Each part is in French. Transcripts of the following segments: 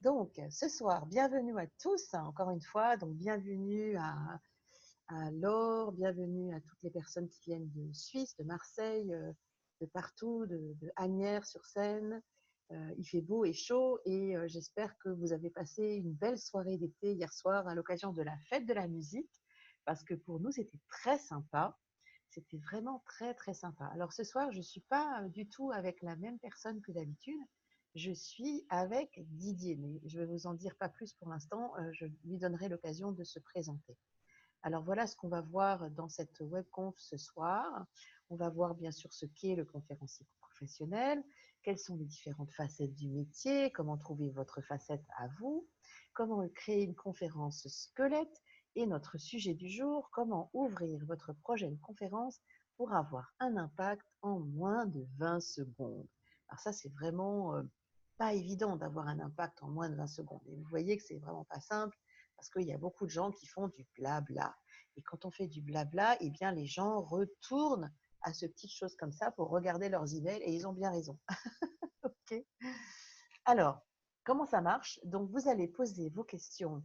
Donc, ce soir, bienvenue à tous, encore une fois. Donc, bienvenue à Laure, bienvenue à toutes les personnes qui viennent de Suisse, de Marseille, de partout, de Asnières-sur-Seine. Il fait beau et chaud et j'espère que vous avez passé une belle soirée d'été hier soir à l'occasion de la fête de la musique, parce que pour nous, c'était très sympa. C'était vraiment très, très sympa. Alors, ce soir, je ne suis pas du tout avec la même personne que d'habitude. Je suis avec Didier, mais je ne vais vous en dire pas plus pour l'instant. Je lui donnerai l'occasion de se présenter. Alors voilà ce qu'on va voir dans cette webconf ce soir. On va voir bien sûr ce qu'est le conférencier professionnel, quelles sont les différentes facettes du métier, comment trouver votre facette à vous, comment créer une conférence squelette et notre sujet du jour, comment ouvrir votre projet de conférence pour avoir un impact en moins de 20 secondes. Alors ça, c'est vraiment pas évident d'avoir un impact en moins de 20 secondes. Et vous voyez que c'est vraiment pas simple parce qu'il y a beaucoup de gens qui font du blabla. Et quand on fait du blabla, eh bien, les gens retournent à ce petites choses comme ça pour regarder leurs emails et ils ont bien raison. Ok. Alors, comment ça marche? Donc, vous allez poser vos questions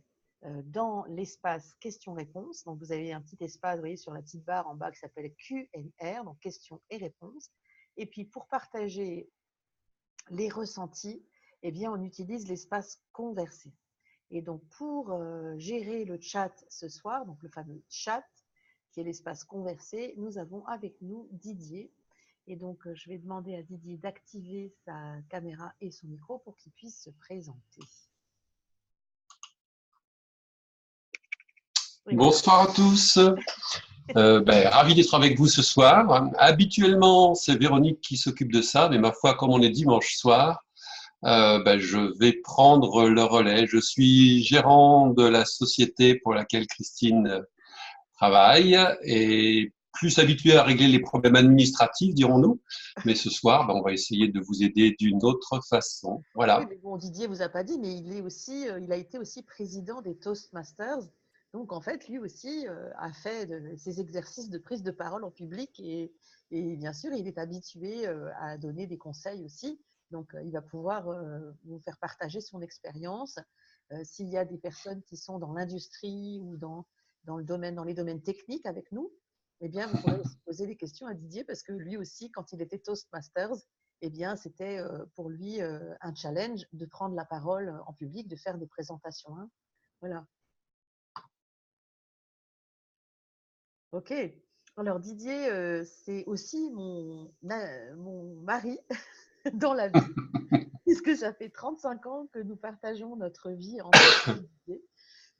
dans l'espace questions-réponses. Donc, vous avez un petit espace, vous voyez, sur la petite barre en bas qui s'appelle Q&R, donc questions et réponses. Et puis, pour partager les ressentis, eh bien, on utilise l'espace conversé. Et donc, pour gérer le chat ce soir, donc le fameux chat, qui est l'espace conversé, nous avons avec nous Didier. Et donc, je vais demander à Didier d'activer sa caméra et son micro pour qu'il puisse se présenter. Oui, voilà. Bonsoir à tous. Ravi d'être avec vous ce soir. Habituellement, c'est Véronique qui s'occupe de ça, mais ma foi, comme on est dimanche soir, je vais prendre le relais. Je suis gérant de la société pour laquelle Christine travaille et plus habitué à régler les problèmes administratifs, dirons-nous. Mais ce soir, on va essayer de vous aider d'une autre façon. Oui, Voilà. mais bon, Didier vous a pas dit, mais il a été aussi président des Toastmasters. Donc, en fait, lui aussi a fait ses exercices de prise de parole en public et bien sûr, il est habitué à donner des conseils aussi. Donc, il va pouvoir vous faire partager son expérience. S'il y a des personnes qui sont dans l'industrie ou dans les domaines techniques avec nous, eh bien, vous pourrez aussi poser des questions à Didier parce que lui aussi, quand il était Toastmasters, eh bien, c'était pour lui un challenge de prendre la parole en public, de faire des présentations. Hein. Voilà. OK. Alors, Didier, c'est aussi mon mari dans la vie, puisque ça fait 35 ans que nous partageons notre vie ensemble.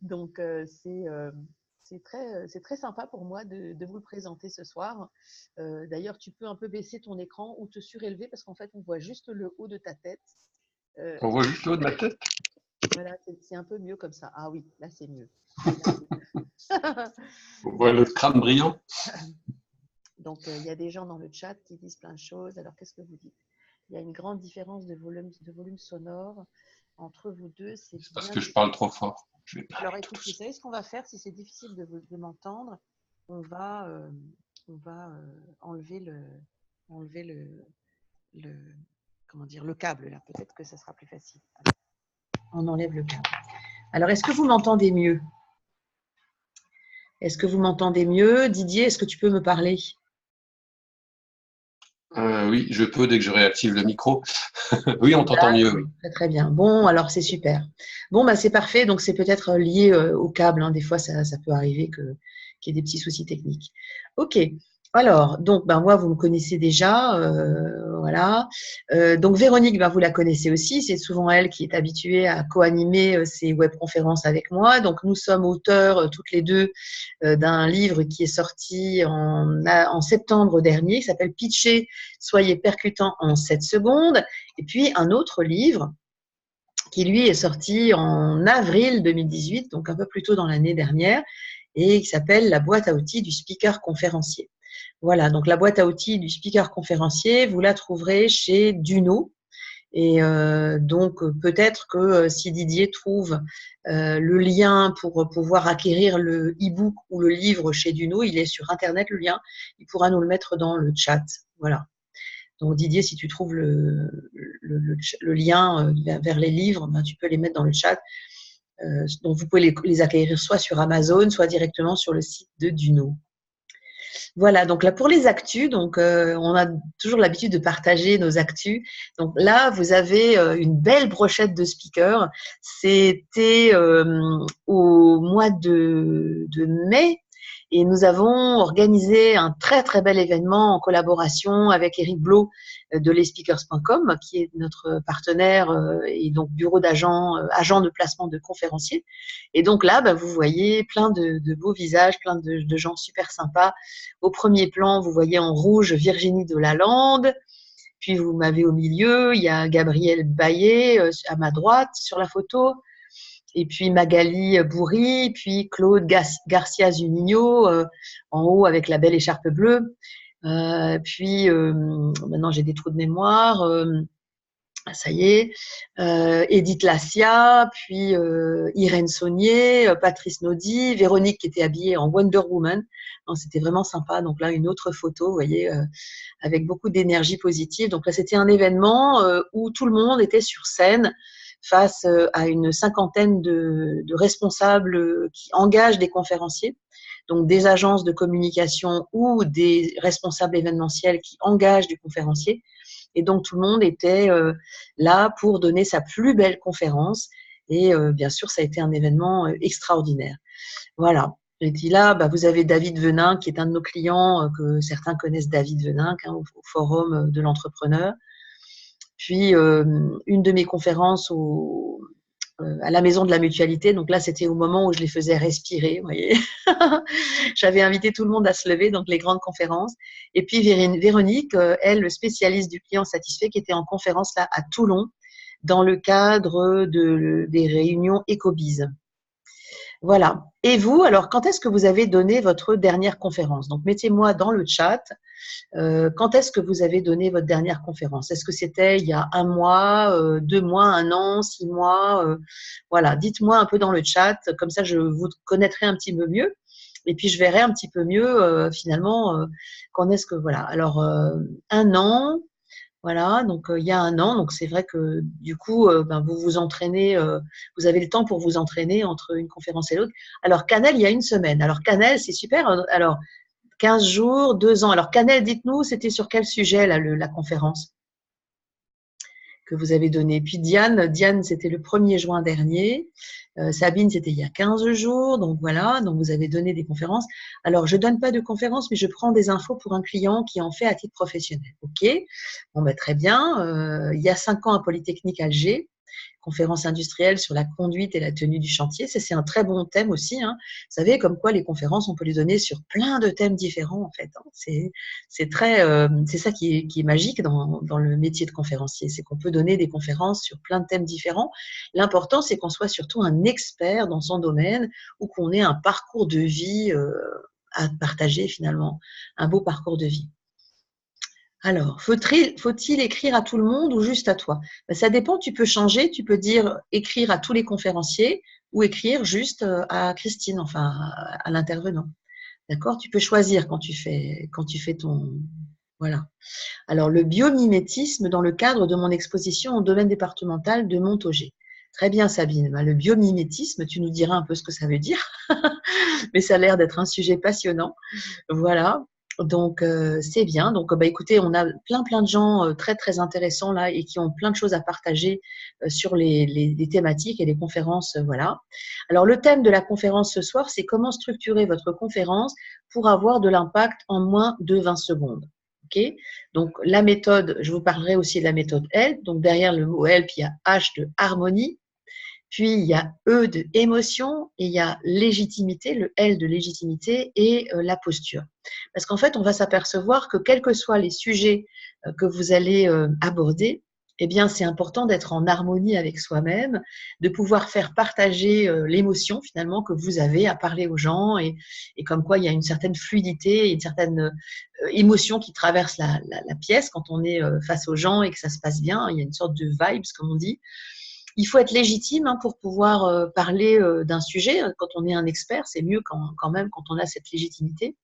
Donc, c'est très sympa pour moi de vous le présenter ce soir. D'ailleurs, tu peux un peu baisser ton écran ou te surélever parce qu'en fait, on voit juste le haut de ta tête. On voit juste le haut de ma tête. Voilà, c'est un peu mieux comme ça. Ah oui, là, c'est mieux. On voit le crâne brillant. Donc, il y a des gens dans le chat qui disent plein de choses. Alors, qu'est-ce que vous dites? Il y a une grande différence de volume sonore entre vous deux. C'est C'est parce bien. que je parle trop fort. Je vais Alors, parler tout écoute, vous doucement. savez ce qu'on va faire? Si c'est difficile de m'entendre, on va, euh, on va enlever enlever le, comment dire, le câble là. Peut-être que ça sera plus facile. On enlève le câble. Alors, est-ce que vous m'entendez mieux? Est-ce que vous m'entendez mieux? Didier, est-ce que tu peux me parler? Oui, je peux dès que je réactive le micro. Oui, on t'entend mieux, oui. Très, très bien. Bon, alors c'est super. Bon, bah, c'est parfait. Donc, c'est peut-être lié au câble. Hein. Des fois, ça peut arriver qu'il y ait des petits soucis techniques. OK. Alors, donc, ben, moi, vous me connaissez déjà. Voilà. Donc, Véronique, ben, vous la connaissez aussi. C'est souvent elle qui est habituée à co-animer ces webconférences avec moi. Donc, nous sommes auteurs toutes les deux d'un livre qui est sorti en septembre dernier, qui s'appelle Pitcher, soyez percutant en 7 secondes. Et puis, un autre livre qui, lui, est sorti en avril 2018, donc un peu plus tôt dans l'année dernière, et qui s'appelle La boîte à outils du speaker conférencier. Voilà, donc la boîte à outils du speaker conférencier, vous la trouverez chez Duno. Et donc, peut-être que si Didier trouve le lien pour pouvoir acquérir le e-book ou le livre chez Duno, il est sur Internet, le lien, il pourra nous le mettre dans le chat. Voilà. Donc Didier, si tu trouves le lien vers les livres, ben, tu peux les mettre dans le chat. Donc vous pouvez les acquérir soit sur Amazon, soit directement sur le site de Duno. Voilà, donc là pour les actus, donc on a toujours l'habitude de partager nos actus. Donc là, vous avez une belle brochette de speakers. C'était au mois de mai. Et nous avons organisé un très très bel événement en collaboration avec Eric Blo de lespeakers.com, qui est notre partenaire et donc bureau d'agent, agent de placement de conférenciers. Et donc là, bah, vous voyez plein de beaux visages, plein de gens super sympas. Au premier plan, vous voyez en rouge Virginie de Lalande. Puis vous m'avez au milieu, il y a Gabriel Baillet à ma droite sur la photo. Et puis Magali Bourri, puis Claude Garcia Zunino en haut avec la belle écharpe bleue. Puis maintenant j'ai des trous de mémoire. Ça y est. Edith Lassia, puis Irène Saunier, Patrice Naudy, Véronique qui était habillée en Wonder Woman. C'était vraiment sympa. Donc là, une autre photo, vous voyez, avec beaucoup d'énergie positive. Donc là, c'était un événement où tout le monde était sur scène face à une cinquantaine de responsables qui engagent des conférenciers, donc des agences de communication ou des responsables événementiels qui engagent du conférencier. Et donc, tout le monde était là pour donner sa plus belle conférence. Et bien sûr, ça a été un événement extraordinaire. Voilà. Et puis là, bah, vous avez David Venin, qui est un de nos clients, que certains connaissent David Venin, hein, au Forum de l'entrepreneur. Puis, une de mes conférences à la Maison de la Mutualité. Donc là, c'était au moment où je les faisais respirer, vous voyez. J'avais invité tout le monde à se lever, donc les grandes conférences. Et puis Véronique, elle, spécialiste du client satisfait, qui était en conférence là à Toulon, dans le cadre des réunions EcoBiz. Voilà. Et vous, alors, quand est-ce que vous avez donné votre dernière conférence? Donc, mettez-moi dans le chat. Quand est-ce que vous avez donné votre dernière conférence? Est-ce que c'était il y a 1 mois, 2 mois, 1 an, 6 mois? Voilà, dites-moi un peu dans le chat, comme ça je vous connaîtrai un petit peu mieux. Et puis je verrai un petit peu mieux finalement quand est-ce que voilà. Alors 1 an, voilà, donc il y a 1 an, donc c'est vrai que du coup ben, vous vous entraînez, vous avez le temps pour vous entraîner entre une conférence et l'autre. Alors Canel, il y a 1 semaine. Alors Canel, c'est super. Alors 15 jours, 2 ans. Alors, Canel, dites-nous, c'était sur quel sujet là, la conférence que vous avez donnée? Puis Diane, c'était le 1er juin dernier. Sabine, c'était il y a 15 jours. Donc voilà, donc vous avez donné des conférences. Alors, je ne donne pas de conférences, mais je prends des infos pour un client qui en fait à titre professionnel. OK. Bon, ben, très bien. Il y a 5 ans à Polytechnique Alger. Conférence industrielle sur la conduite et la tenue du chantier. C'est un très bon thème aussi. Hein. Vous savez, comme quoi les conférences, on peut les donner sur plein de thèmes différents, en fait. Hein. C'est ça qui est magique dans le métier de conférencier, c'est qu'on peut donner des conférences sur plein de thèmes différents. L'important, c'est qu'on soit surtout un expert dans son domaine ou qu'on ait un parcours de vie à partager finalement, un beau parcours de vie. Alors, faut-il écrire à tout le monde ou juste à toi? Ben, ça dépend, tu peux changer, tu peux dire écrire à tous les conférenciers ou écrire juste à Christine, enfin à l'intervenant. D'accord? Tu peux choisir quand tu fais ton… Voilà. Alors, le biomimétisme dans le cadre de mon exposition au domaine départemental de Montaugé. Très bien, Sabine. Ben, le biomimétisme, tu nous diras un peu ce que ça veut dire, mais ça a l'air d'être un sujet passionnant. Voilà. Donc, c'est bien. Donc, bah, écoutez, on a plein de gens très, très intéressants là et qui ont plein de choses à partager sur les thématiques et les conférences. Voilà. Alors, le thème de la conférence ce soir, c'est comment structurer votre conférence pour avoir de l'impact en moins de 20 secondes. OK? Donc, la méthode, je vous parlerai aussi de la méthode HELP. Donc, derrière le mot HELP, il y a H de harmonie. Puis, il y a E de émotion et il y a légitimité, le L de légitimité et la posture. Parce qu'en fait, on va s'apercevoir que quels que soient les sujets que vous allez aborder, eh bien, c'est important d'être en harmonie avec soi-même, de pouvoir faire partager l'émotion finalement que vous avez à parler aux gens et comme quoi il y a une certaine fluidité, une certaine émotion qui traverse la pièce quand on est face aux gens et que ça se passe bien. Il y a une sorte de vibes, comme on dit. Il faut être légitime pour pouvoir parler d'un sujet. Quand on est un expert, c'est mieux quand même quand on a cette légitimité.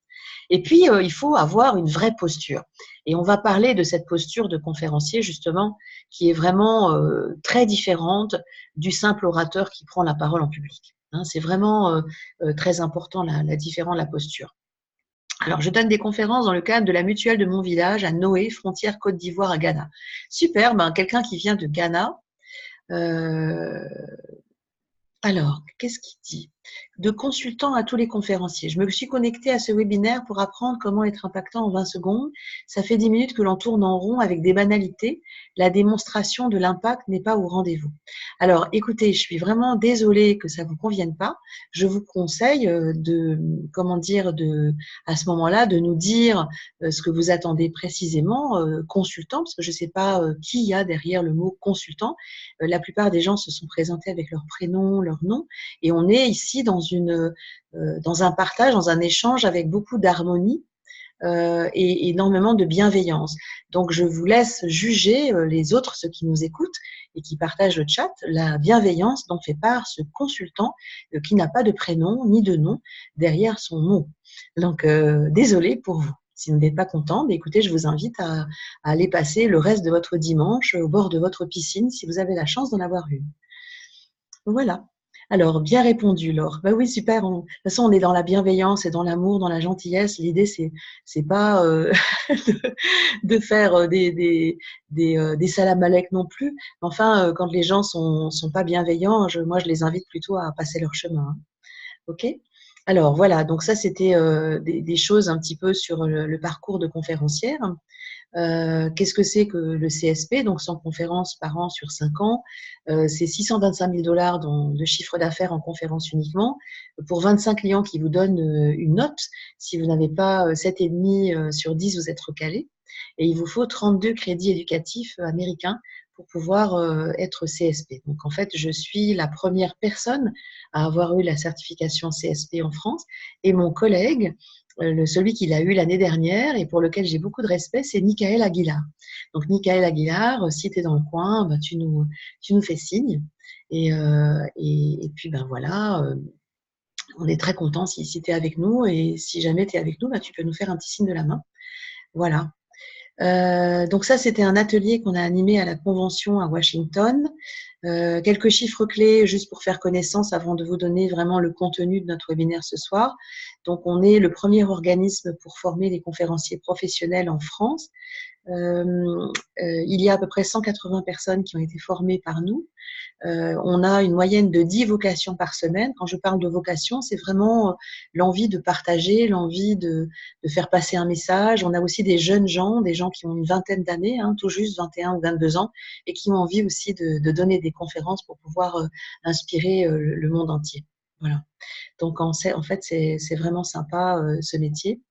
Et puis, il faut avoir une vraie posture. Et on va parler de cette posture de conférencier, justement, qui est vraiment très différente du simple orateur qui prend la parole en public. Hein, c'est vraiment très important, la différence de la posture. Alors, je donne des conférences dans le cadre de la mutuelle de mon village à Noé, frontière Côte d'Ivoire à Ghana. Super, ben, quelqu'un qui vient de Ghana. Alors, qu'est-ce qu'il dit? De consultant à tous les conférenciers. Je me suis connectée à ce webinaire pour apprendre comment être impactant en 20 secondes. Ça fait 10 minutes que l'on tourne en rond avec des banalités. La démonstration de l'impact n'est pas au rendez-vous. Alors, écoutez, je suis vraiment désolée que ça ne vous convienne pas. Je vous conseille à ce moment-là, de nous dire ce que vous attendez précisément, consultant, parce que je ne sais pas qui y a derrière le mot consultant. La plupart des gens se sont présentés avec leur prénom, leur nom, et on est ici dans un partage, dans un échange avec beaucoup d'harmonie et énormément de bienveillance. Donc, je vous laisse juger les autres, ceux qui nous écoutent et qui partagent le chat, la bienveillance dont fait part ce consultant qui n'a pas de prénom ni de nom derrière son mot. Donc, désolé pour vous. Si vous n'êtes pas content, écoutez, je vous invite à aller passer le reste de votre dimanche au bord de votre piscine si vous avez la chance d'en avoir une. Voilà. Alors, bien répondu, Laure. Ben oui, super. De toute façon, on est dans la bienveillance et dans l'amour, dans la gentillesse. L'idée, c'est pas de faire des salam alek non plus. Enfin, quand les gens sont pas bienveillants, moi, je les invite plutôt à passer leur chemin. Hein. OK? Alors, voilà. Donc, ça, c'était des choses un petit peu sur le parcours de conférencière. Qu'est-ce que c'est que le CSP? Donc, 100 conférences par an sur 5 ans. C'est 625 000 $ de chiffre d'affaires en conférence uniquement. Pour 25 clients qui vous donnent une note, si vous n'avez pas 7,5 sur 10, vous êtes recalé. Et il vous faut 32 crédits éducatifs américains pour pouvoir être CSP. Donc, en fait, je suis la première personne à avoir eu la certification CSP en France. Et mon collègue, celui qu'il a eu l'année dernière et pour lequel j'ai beaucoup de respect, c'est Michael Aguilar. Donc, Michael Aguilar, si tu es dans le coin, ben, tu nous fais signe. Et puis, ben voilà, on est très content si tu es avec nous. Et si jamais tu es avec nous, ben, tu peux nous faire un petit signe de la main. Voilà. Donc ça, c'était un atelier qu'on a animé à la convention à Washington. Quelques chiffres clés juste pour faire connaissance avant de vous donner vraiment le contenu de notre webinaire ce soir. Donc, on est le premier organisme pour former les conférenciers professionnels en France. Il y a à peu près 180 personnes qui ont été formées par nous. On a une moyenne de 10 vocations par semaine. Quand je parle de vocation, c'est vraiment l'envie de partager, l'envie de faire passer un message. On a aussi des jeunes gens, des gens qui ont une vingtaine d'années, hein, tout juste 21 ou 22 ans, et qui ont envie aussi de donner des conférences pour pouvoir inspirer le monde entier. Voilà. Donc, en fait, c'est vraiment sympa ce métier.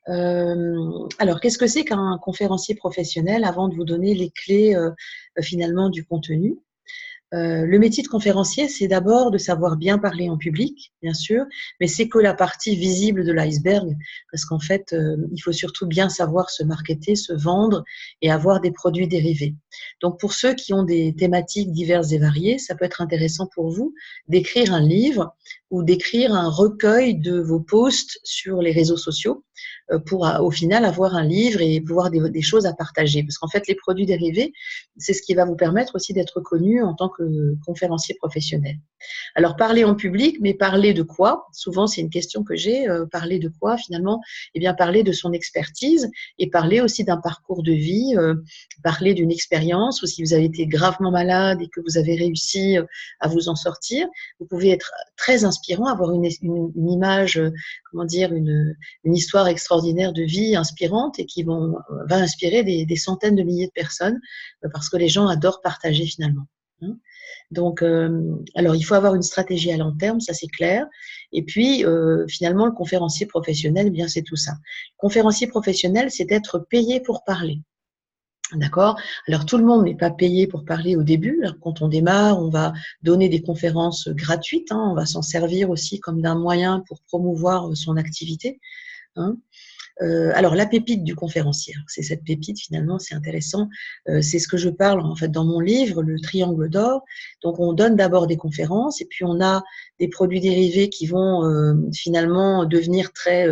Alors, qu'est-ce que c'est qu'un conférencier professionnel avant de vous donner les clés finalement du contenu? Le métier de conférencier, c'est d'abord de savoir bien parler en public, bien sûr, mais c'est que la partie visible de l'iceberg, parce qu'en fait, il faut surtout bien savoir se marketer, se vendre et avoir des produits dérivés. Donc, pour ceux qui ont des thématiques diverses et variées, ça peut être intéressant pour vous d'écrire un livre ou d'écrire un recueil de vos posts sur les réseaux sociaux pour au final avoir un livre et pouvoir des choses à partager. Parce qu'en fait, les produits dérivés, c'est ce qui va vous permettre aussi d'être connu en tant que conférencier professionnel. Alors, parler en public, mais parler de quoi? Souvent, c'est une question que j'ai. Parler de quoi, finalement? Eh bien, parler de son expertise et parler aussi d'un parcours de vie, parler d'une expérience, ou si vous avez été gravement malade et que vous avez réussi à vous en sortir, vous pouvez être très inspirant, avoir une image, comment dire, une histoire extraordinaire de vie inspirante et qui va inspirer des centaines de milliers de personnes parce que les gens adorent partager finalement. Donc, alors, il faut avoir une stratégie à long terme, ça c'est clair. Et puis, finalement, le conférencier professionnel, eh bien, c'est tout ça. Le conférencier professionnel, c'est être payé pour parler. D'accord? Alors, tout le monde n'est pas payé pour parler au début. Alors, quand on démarre, on va donner des conférences gratuites. Hein, on va s'en servir aussi comme d'un moyen pour promouvoir son activité. Hein. Alors, la pépite du conférencier, c'est cette pépite finalement, c'est intéressant. C'est ce que je parle en fait dans mon livre, le triangle d'or. Donc, on donne d'abord des conférences et puis on a des produits dérivés qui vont finalement devenir très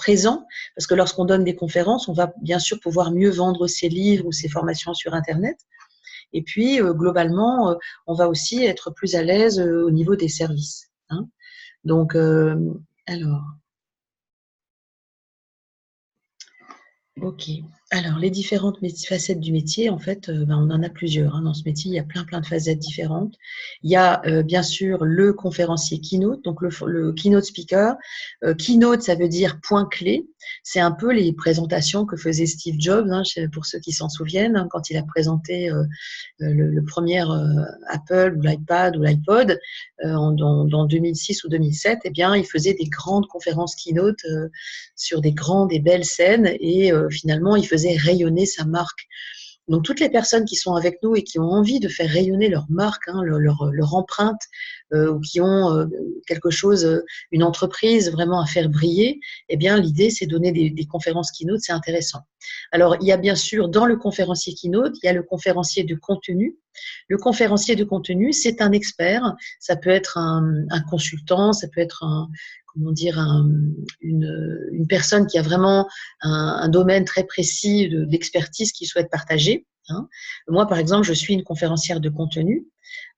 présent, parce que lorsqu'on donne des conférences, on va bien sûr pouvoir mieux vendre ses livres ou ses formations sur Internet. Et puis, globalement, on va aussi être plus à l'aise au niveau des services. Hein. Donc, alors, ok. Alors, les différentes facettes du métier, en fait, on en a plusieurs. Hein. Dans ce métier, il y a plein de facettes différentes. Il y a bien sûr le conférencier keynote, donc le keynote speaker. Keynote, ça veut dire point clé. C'est un peu les présentations que faisait Steve Jobs, hein, pour ceux qui s'en souviennent, hein, quand il a présenté le premier Apple ou l'iPad ou l'iPod dans 2006 ou 2007. Eh bien, il faisait des grandes conférences keynote sur des grandes et belles scènes et finalement, il faisait rayonner sa marque. Donc, toutes les personnes qui sont avec nous et qui ont envie de faire rayonner leur marque, hein, leur empreinte, ou qui ont quelque chose, une entreprise vraiment à faire briller, eh bien, l'idée, c'est donner des conférences keynote, c'est intéressant. Alors, il y a bien sûr, dans le conférencier keynote, il y a le conférencier de contenu. Le conférencier de contenu, c'est un expert. Ça peut être un consultant, ça peut être une personne qui a vraiment un domaine très précis d'expertise qu'il souhaite partager. Hein. Moi, par exemple, je suis une conférencière de contenu.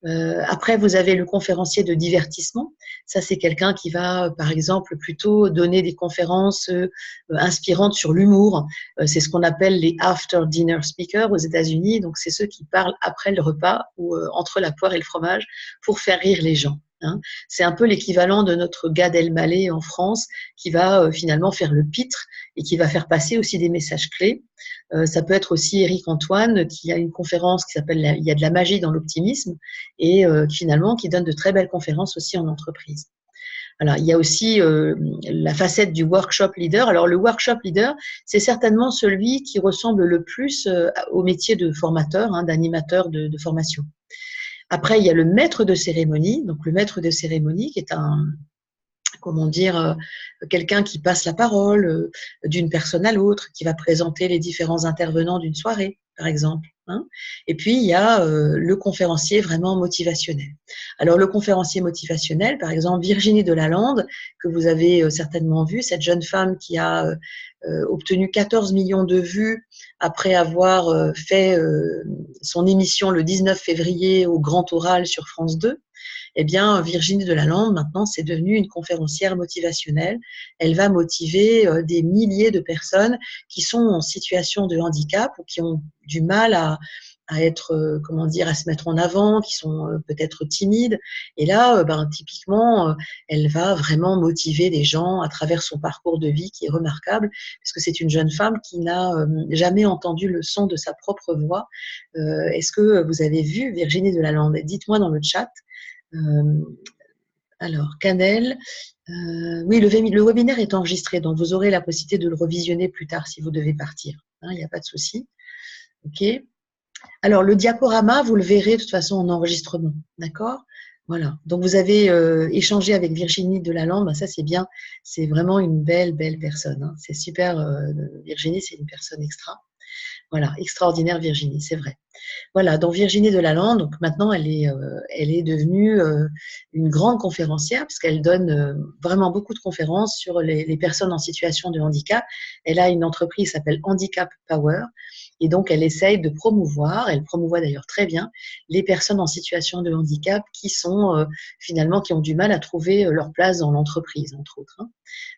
Après, vous avez le conférencier de divertissement. Ça, c'est quelqu'un qui va, par exemple, plutôt donner des conférences inspirantes sur l'humour. C'est ce qu'on appelle les after dinner speakers aux États-Unis. Donc, c'est ceux qui parlent après le repas ou entre la poire et le fromage pour faire rire les gens. Hein. C'est un peu l'équivalent de notre Gad Elmaleh en France qui va finalement faire le pitre et qui va faire passer aussi des messages clés. Ça peut être aussi Éric Antoine qui a une conférence qui s'appelle « Il y a de la magie dans l'optimisme » et finalement qui donne de très belles conférences aussi en entreprise. Alors, il y a aussi la facette du workshop leader. Alors, le workshop leader, c'est certainement celui qui ressemble le plus au métier de formateur, hein, d'animateur de formation. Après, il y a le maître de cérémonie. Donc, le maître de cérémonie qui est quelqu'un qui passe la parole d'une personne à l'autre, qui va présenter les différents intervenants d'une soirée, par exemple. Hein. Et puis, il y a le conférencier vraiment motivationnel. Alors, le conférencier motivationnel, par exemple, Virginie Delalande, que vous avez certainement vu, cette jeune femme qui a obtenu 14 millions de vues après avoir fait son émission le 19 février au Grand Oral sur France 2. Eh bien, Virginie Delalande, maintenant, c'est devenue une conférencière motivationnelle. Elle va motiver des milliers de personnes qui sont en situation de handicap ou qui ont du mal à être, à se mettre en avant, qui sont peut-être timides. Et là, typiquement, elle va vraiment motiver des gens à travers son parcours de vie qui est remarquable, puisque c'est une jeune femme qui n'a jamais entendu le son de sa propre voix. Est-ce que vous avez vu Virginie Delalande? Dites-moi dans le chat. Alors, Canel, oui, le webinaire est enregistré, donc vous aurez la possibilité de le revisionner plus tard si vous devez partir. Hein, il n'y a pas de souci. OK. Alors, le diaporama, vous le verrez de toute façon en enregistrement. D'accord? Voilà. Donc, vous avez échangé avec Virginie Delalande. Ben, ça, c'est bien. C'est vraiment une belle personne. Hein. C'est super. Virginie, c'est une personne extra. Voilà, extraordinaire Virginie, c'est vrai. Voilà, donc Virginie Delalande, donc maintenant elle est devenue une grande conférencière parce qu'elle donne vraiment beaucoup de conférences sur les personnes en situation de handicap. Elle a une entreprise qui s'appelle Handicap Power et donc elle essaye de promouvoir, elle promouvoit d'ailleurs très bien, les personnes en situation de handicap qui sont finalement qui ont du mal à trouver leur place dans l'entreprise, entre autres. Hein.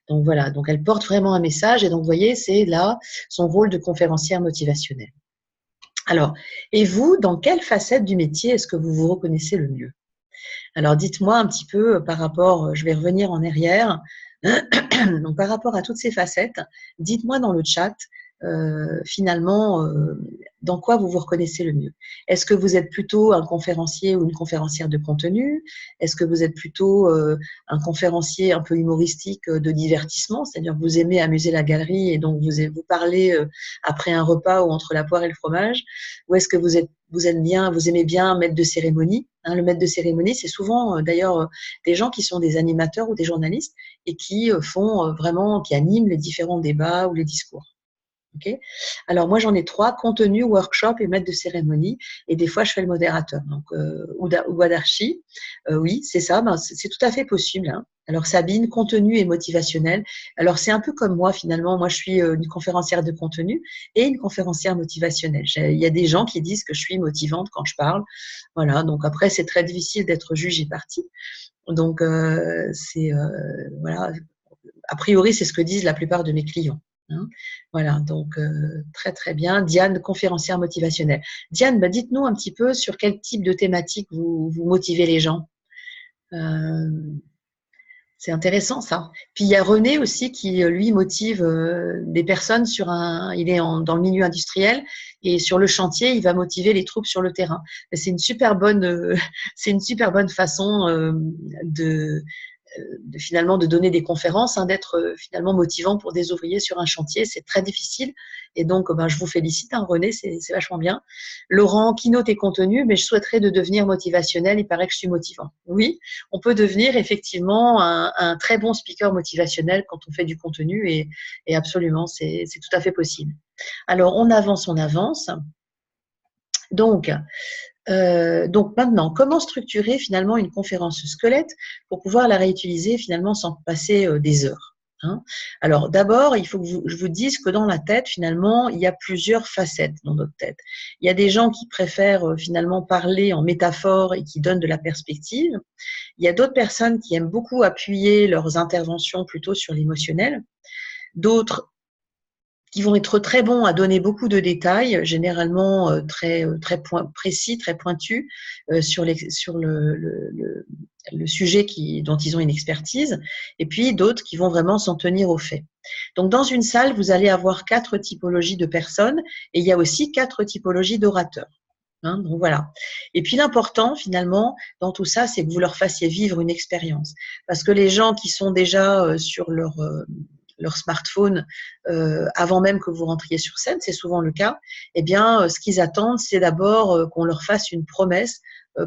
Donc voilà, donc elle porte vraiment un message et donc vous voyez, c'est là son rôle de conférencière motivationnelle. Alors, et vous, dans quelle facette du métier est-ce que vous vous reconnaissez le mieux? Alors, dites-moi un petit peu par rapport, je vais revenir en arrière, donc par rapport à toutes ces facettes, dites-moi dans le chat, finalement, dans quoi vous vous reconnaissez le mieux. Est-ce que vous êtes plutôt un conférencier ou une conférencière de contenu? Est-ce que vous êtes plutôt un conférencier un peu humoristique de divertissement, c'est-à-dire que vous aimez amuser la galerie et donc vous parlez après un repas ou entre la poire et le fromage? Ou est-ce que vous aimez bien maître de cérémonie? Hein, le maître de cérémonie, c'est souvent d'ailleurs des gens qui sont des animateurs ou des journalistes et qui qui animent les différents débats ou les discours. Okay. Alors moi j'en ai 3, contenu, workshop et maître de cérémonie, et des fois je fais le modérateur, donc ou d'archi. Oui, c'est ça, ben, c'est tout à fait possible. Hein. Alors Sabine, contenu et motivationnel. Alors c'est un peu comme moi finalement, moi je suis une conférencière de contenu et une conférencière motivationnelle. Il y a des gens qui disent que je suis motivante quand je parle. Voilà, donc après c'est très difficile d'être juge et partie. Donc voilà, a priori c'est ce que disent la plupart de mes clients. Hein. Voilà, donc très très bien. Diane, conférencière motivationnelle. Diane, bah, dites-nous un petit peu sur quel type de thématique vous motivez les gens. C'est intéressant ça. Puis il y a René aussi qui lui motive des personnes sur il est dans le milieu industriel et sur le chantier il va motiver les troupes sur le terrain. C'est une super bonne, c'est une super bonne façon finalement de donner des conférences, hein, d'être finalement motivant pour des ouvriers sur un chantier. C'est très difficile. Et donc, ben, je vous félicite, hein, René, c'est vachement bien. Laurent, keynote et contenu, mais je souhaiterais de devenir motivationnel. Il paraît que je suis motivant. Oui, on peut devenir effectivement un très bon speaker motivationnel quand on fait du contenu et absolument, c'est tout à fait possible. Alors, on avance, on avance. Donc maintenant, comment structurer finalement une conférence squelette pour pouvoir la réutiliser finalement sans passer des heures, hein. Alors d'abord, il faut que je vous dise que dans la tête, finalement, il y a plusieurs facettes dans notre tête. Il y a des gens qui préfèrent finalement parler en métaphore et qui donnent de la perspective. Il y a d'autres personnes qui aiment beaucoup appuyer leurs interventions plutôt sur l'émotionnel. D'autres qui vont être très bons à donner beaucoup de détails, généralement très précis, très pointus sur le sujet dont ils ont une expertise, et puis d'autres qui vont vraiment s'en tenir aux faits. Donc dans une salle, vous allez avoir 4 typologies de personnes et il y a aussi 4 typologies d'orateurs. Hein, donc voilà. Et puis l'important finalement dans tout ça, c'est que vous leur fassiez vivre une expérience, parce que les gens qui sont déjà sur leur smartphone avant même que vous rentriez sur scène, c'est souvent le cas, eh bien, ce qu'ils attendent, c'est d'abord qu'on leur fasse une promesse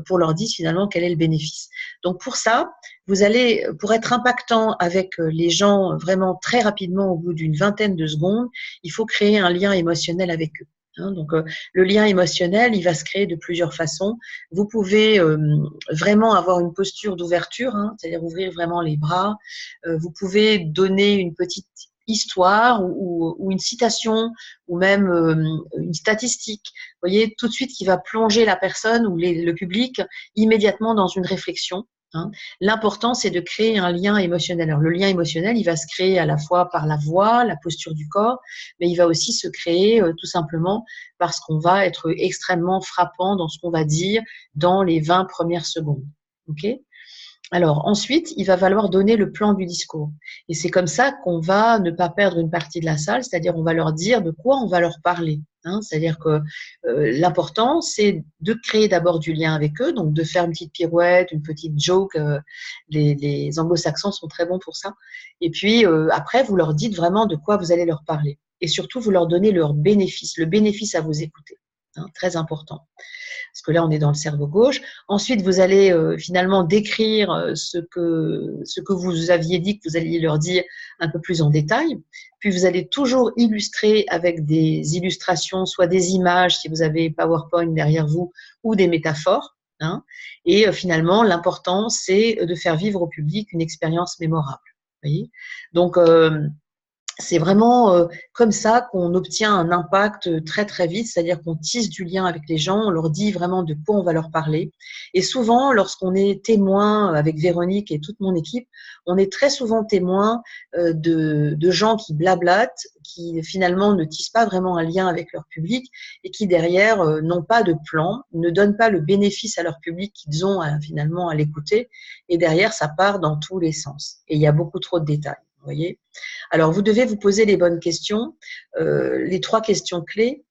pour leur dire finalement quel est le bénéfice. Donc pour ça, vous allez, pour être impactant avec les gens vraiment très rapidement au bout d'une vingtaine de secondes, il faut créer un lien émotionnel avec eux. Hein, donc le lien émotionnel, il va se créer de plusieurs façons. Vous pouvez vraiment avoir une posture d'ouverture, hein, c'est-à-dire ouvrir vraiment les bras. Vous pouvez donner une petite histoire ou une citation ou même une statistique. Vous voyez, tout de suite qui va plonger la personne ou le public immédiatement dans une réflexion. Hein. L'important, c'est de créer un lien émotionnel. Alors, le lien émotionnel, il va se créer à la fois par la voix, la posture du corps, mais il va aussi se créer tout simplement parce qu'on va être extrêmement frappant dans ce qu'on va dire dans les 20 premières secondes. OK ? Alors ensuite, il va falloir donner le plan du discours. Et c'est comme ça qu'on va ne pas perdre une partie de la salle, c'est-à-dire on va leur dire de quoi on va leur parler. Hein, c'est-à-dire que l'important, c'est de créer d'abord du lien avec eux, donc de faire une petite pirouette, une petite joke. Les anglo-saxons sont très bons pour ça. Et puis après, vous leur dites vraiment de quoi vous allez leur parler. Et surtout, vous leur donnez leur bénéfice, le bénéfice à vous écouter. Hein, très important. Parce que là, on est dans le cerveau gauche. Ensuite, vous allez finalement décrire ce que vous aviez dit que vous alliez leur dire un peu plus en détail. Puis, vous allez toujours illustrer avec des illustrations, soit des images, si vous avez PowerPoint derrière vous, ou des métaphores. Hein. Et finalement, l'important, c'est de faire vivre au public une expérience mémorable. Vous voyez ? Donc, c'est vraiment comme ça qu'on obtient un impact très très vite, c'est-à-dire qu'on tisse du lien avec les gens, on leur dit vraiment de quoi on va leur parler. Et souvent, lorsqu'on est témoin avec Véronique et toute mon équipe, on est très souvent témoin de gens qui blablatent, qui finalement ne tissent pas vraiment un lien avec leur public et qui derrière n'ont pas de plan, ne donnent pas le bénéfice à leur public qu'ils ont finalement à l'écouter. Et derrière, ça part dans tous les sens. Et il y a beaucoup trop de détails. Vous voyez ? Alors, vous devez vous poser les bonnes questions, les 3 questions clés.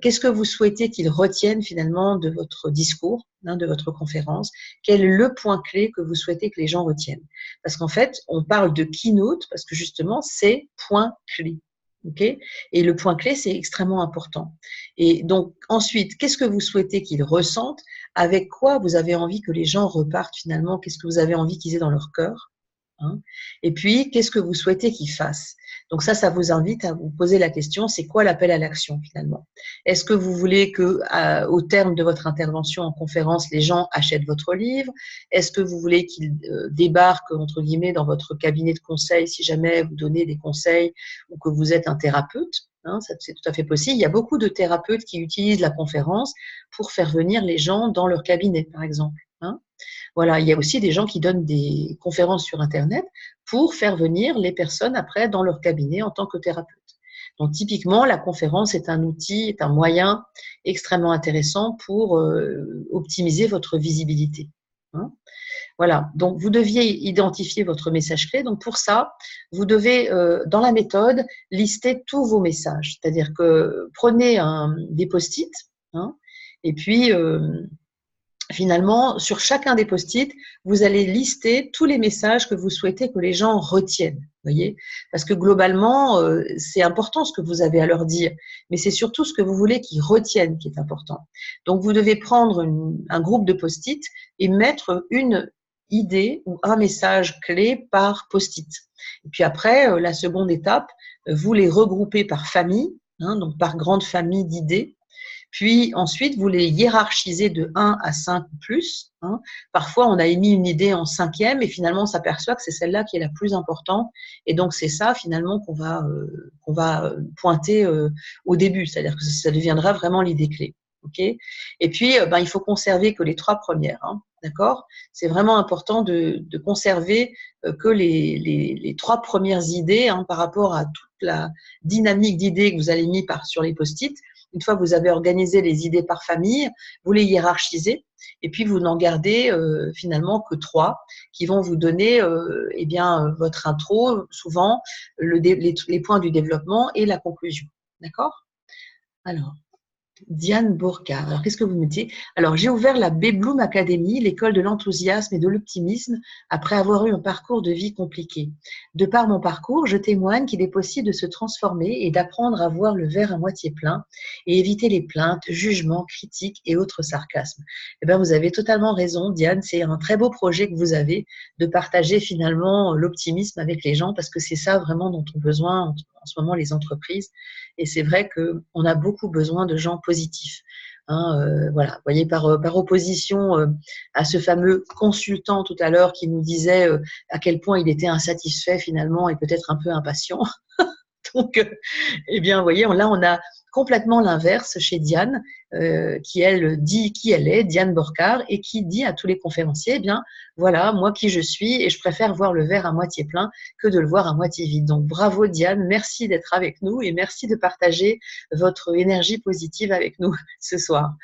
Qu'est-ce que vous souhaitez qu'ils retiennent finalement de votre discours, hein, de votre conférence? Quel est le point clé que vous souhaitez que les gens retiennent? Parce qu'en fait, on parle de keynote parce que justement, c'est point clé. Okay, et le point clé, c'est extrêmement important. Et donc, ensuite, qu'est-ce que vous souhaitez qu'ils ressentent? Avec quoi vous avez envie que les gens repartent finalement? Qu'est-ce que vous avez envie qu'ils aient dans leur cœur? hein. Et puis, qu'est-ce que vous souhaitez qu'ils fassent? Donc ça vous invite à vous poser la question, c'est quoi l'appel à l'action finalement? Est-ce que vous voulez que, au terme de votre intervention en conférence, les gens achètent votre livre? Est-ce que vous voulez qu'ils débarquent, entre guillemets, dans votre cabinet de conseil si jamais vous donnez des conseils ou que vous êtes un thérapeute? Hein, c'est tout à fait possible. Il y a beaucoup de thérapeutes qui utilisent la conférence pour faire venir les gens dans leur cabinet, par exemple. Hein. Voilà, il y a aussi des gens qui donnent des conférences sur Internet pour faire venir les personnes après dans leur cabinet en tant que thérapeute. Donc typiquement, la conférence est un outil, est un moyen extrêmement intéressant pour optimiser votre visibilité. Hein. Voilà, donc vous deviez identifier votre message clé. Donc pour ça, vous devez, dans la méthode, lister tous vos messages. C'est-à-dire que prenez des post-it, hein, et puis finalement, sur chacun des post-it, vous allez lister tous les messages que vous souhaitez que les gens retiennent. Voyez, parce que globalement, c'est important ce que vous avez à leur dire, mais c'est surtout ce que vous voulez qu'ils retiennent qui est important. Donc, vous devez prendre un groupe de post-it et mettre une idée ou un message clé par post-it. Et puis après, la seconde étape, vous les regroupez par famille, hein, donc par grande famille d'idées. Puis ensuite, vous les hiérarchisez de 1 à 5 ou plus. Hein. Parfois, on a émis une idée en 5e et finalement, on s'aperçoit que c'est celle-là qui est la plus importante. Et donc, c'est ça finalement qu'on va pointer au début. C'est-à-dire que ça deviendra vraiment l'idée clé. Okay, et puis, il faut conserver que les 3 premières. Hein, d'accord? C'est vraiment important de conserver que les 3 premières idées, hein, par rapport à toute la dynamique d'idées que vous avez mis sur les post-it. Une fois que vous avez organisé les idées par famille, vous les hiérarchisez et puis vous n'en gardez finalement que 3 qui vont vous donner votre intro, souvent les points du développement et la conclusion. D'accord? Alors, Diane Bourcard. Alors, qu'est-ce que vous me dites? Alors, j'ai ouvert la B-Bloom Academy, l'école de l'enthousiasme et de l'optimisme, après avoir eu un parcours de vie compliqué. De par mon parcours, je témoigne qu'il est possible de se transformer et d'apprendre à voir le verre à moitié plein et éviter les plaintes, jugements, critiques et autres sarcasmes. Eh bien, vous avez totalement raison, Diane. C'est un très beau projet que vous avez de partager finalement l'optimisme avec les gens parce que c'est ça vraiment dont ont besoin en ce moment les entreprises. Et c'est vrai qu'on a beaucoup besoin de gens positifs. Hein, voilà, vous voyez, par opposition à ce fameux consultant tout à l'heure qui nous disait à quel point il était insatisfait finalement et peut-être un peu impatient. Donc, eh bien, vous voyez, là, on a complètement l'inverse chez Diane, qui, elle, dit qui elle est, Diane Bourcard, et qui dit à tous les conférenciers, eh bien, voilà, moi qui je suis, et je préfère voir le verre à moitié plein que de le voir à moitié vide. Donc, bravo Diane, merci d'être avec nous et merci de partager votre énergie positive avec nous ce soir.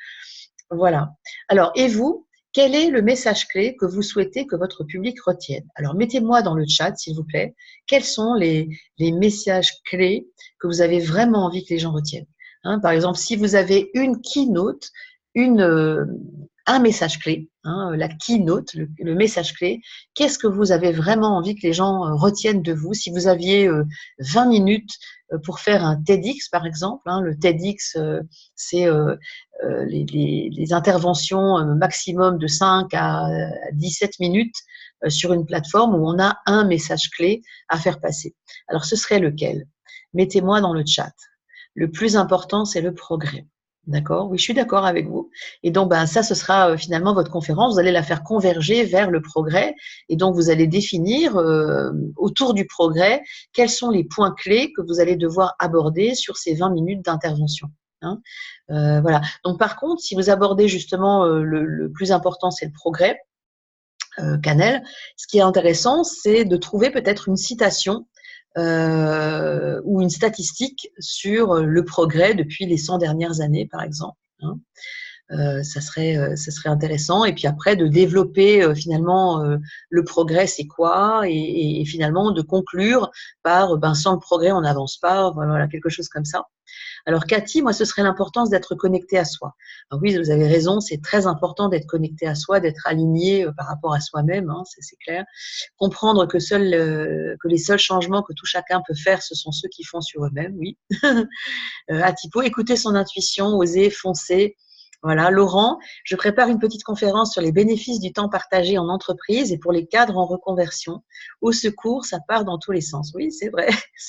Voilà. Alors, et vous ? Quel est le message clé que vous souhaitez que votre public retienne? Alors, mettez-moi dans le chat, s'il vous plaît, quels sont les messages clés que vous avez vraiment envie que les gens retiennent. Hein, par exemple, si vous avez une keynote, un message clé, hein, la keynote, le message clé, qu'est-ce que vous avez vraiment envie que les gens retiennent de vous? Si vous aviez 20 minutes pour faire un TEDx, par exemple, hein, le TEDx, c'est les interventions maximum de 5 à 17 minutes sur une plateforme où on a un message clé à faire passer. Alors, ce serait lequel? Mettez-moi dans le chat. Le plus important, c'est le progrès. D'accord? Oui, je suis d'accord avec vous. Et donc, ça, ce sera finalement votre conférence. Vous allez la faire converger vers le progrès. Et donc, vous allez définir autour du progrès quels sont les points clés que vous allez devoir aborder sur ces 20 minutes d'intervention. Hein, voilà. Donc, par contre, si vous abordez justement le plus important, c'est le progrès, Canel, ce qui est intéressant, c'est de trouver peut-être une citation ou une statistique sur le progrès depuis les 100 dernières années, par exemple. Hein. Ça serait intéressant. Et puis après, de développer finalement le progrès, c'est quoi, et finalement de conclure par sans le progrès, on n'avance pas. Voilà, quelque chose comme ça. Alors Cathy, moi, ce serait l'importance d'être connecté à soi. Alors oui, vous avez raison, c'est très important d'être connecté à soi, d'être aligné par rapport à soi-même, hein, c'est clair. Comprendre que les seuls changements que tout chacun peut faire, ce sont ceux qui font sur eux-mêmes, oui. À Tipo, écouter son intuition, oser, foncer, Voilà, Laurent, je prépare une petite conférence sur les bénéfices du temps partagé en entreprise et pour les cadres en reconversion. Au secours, ça part dans tous les sens. Oui, c'est vrai,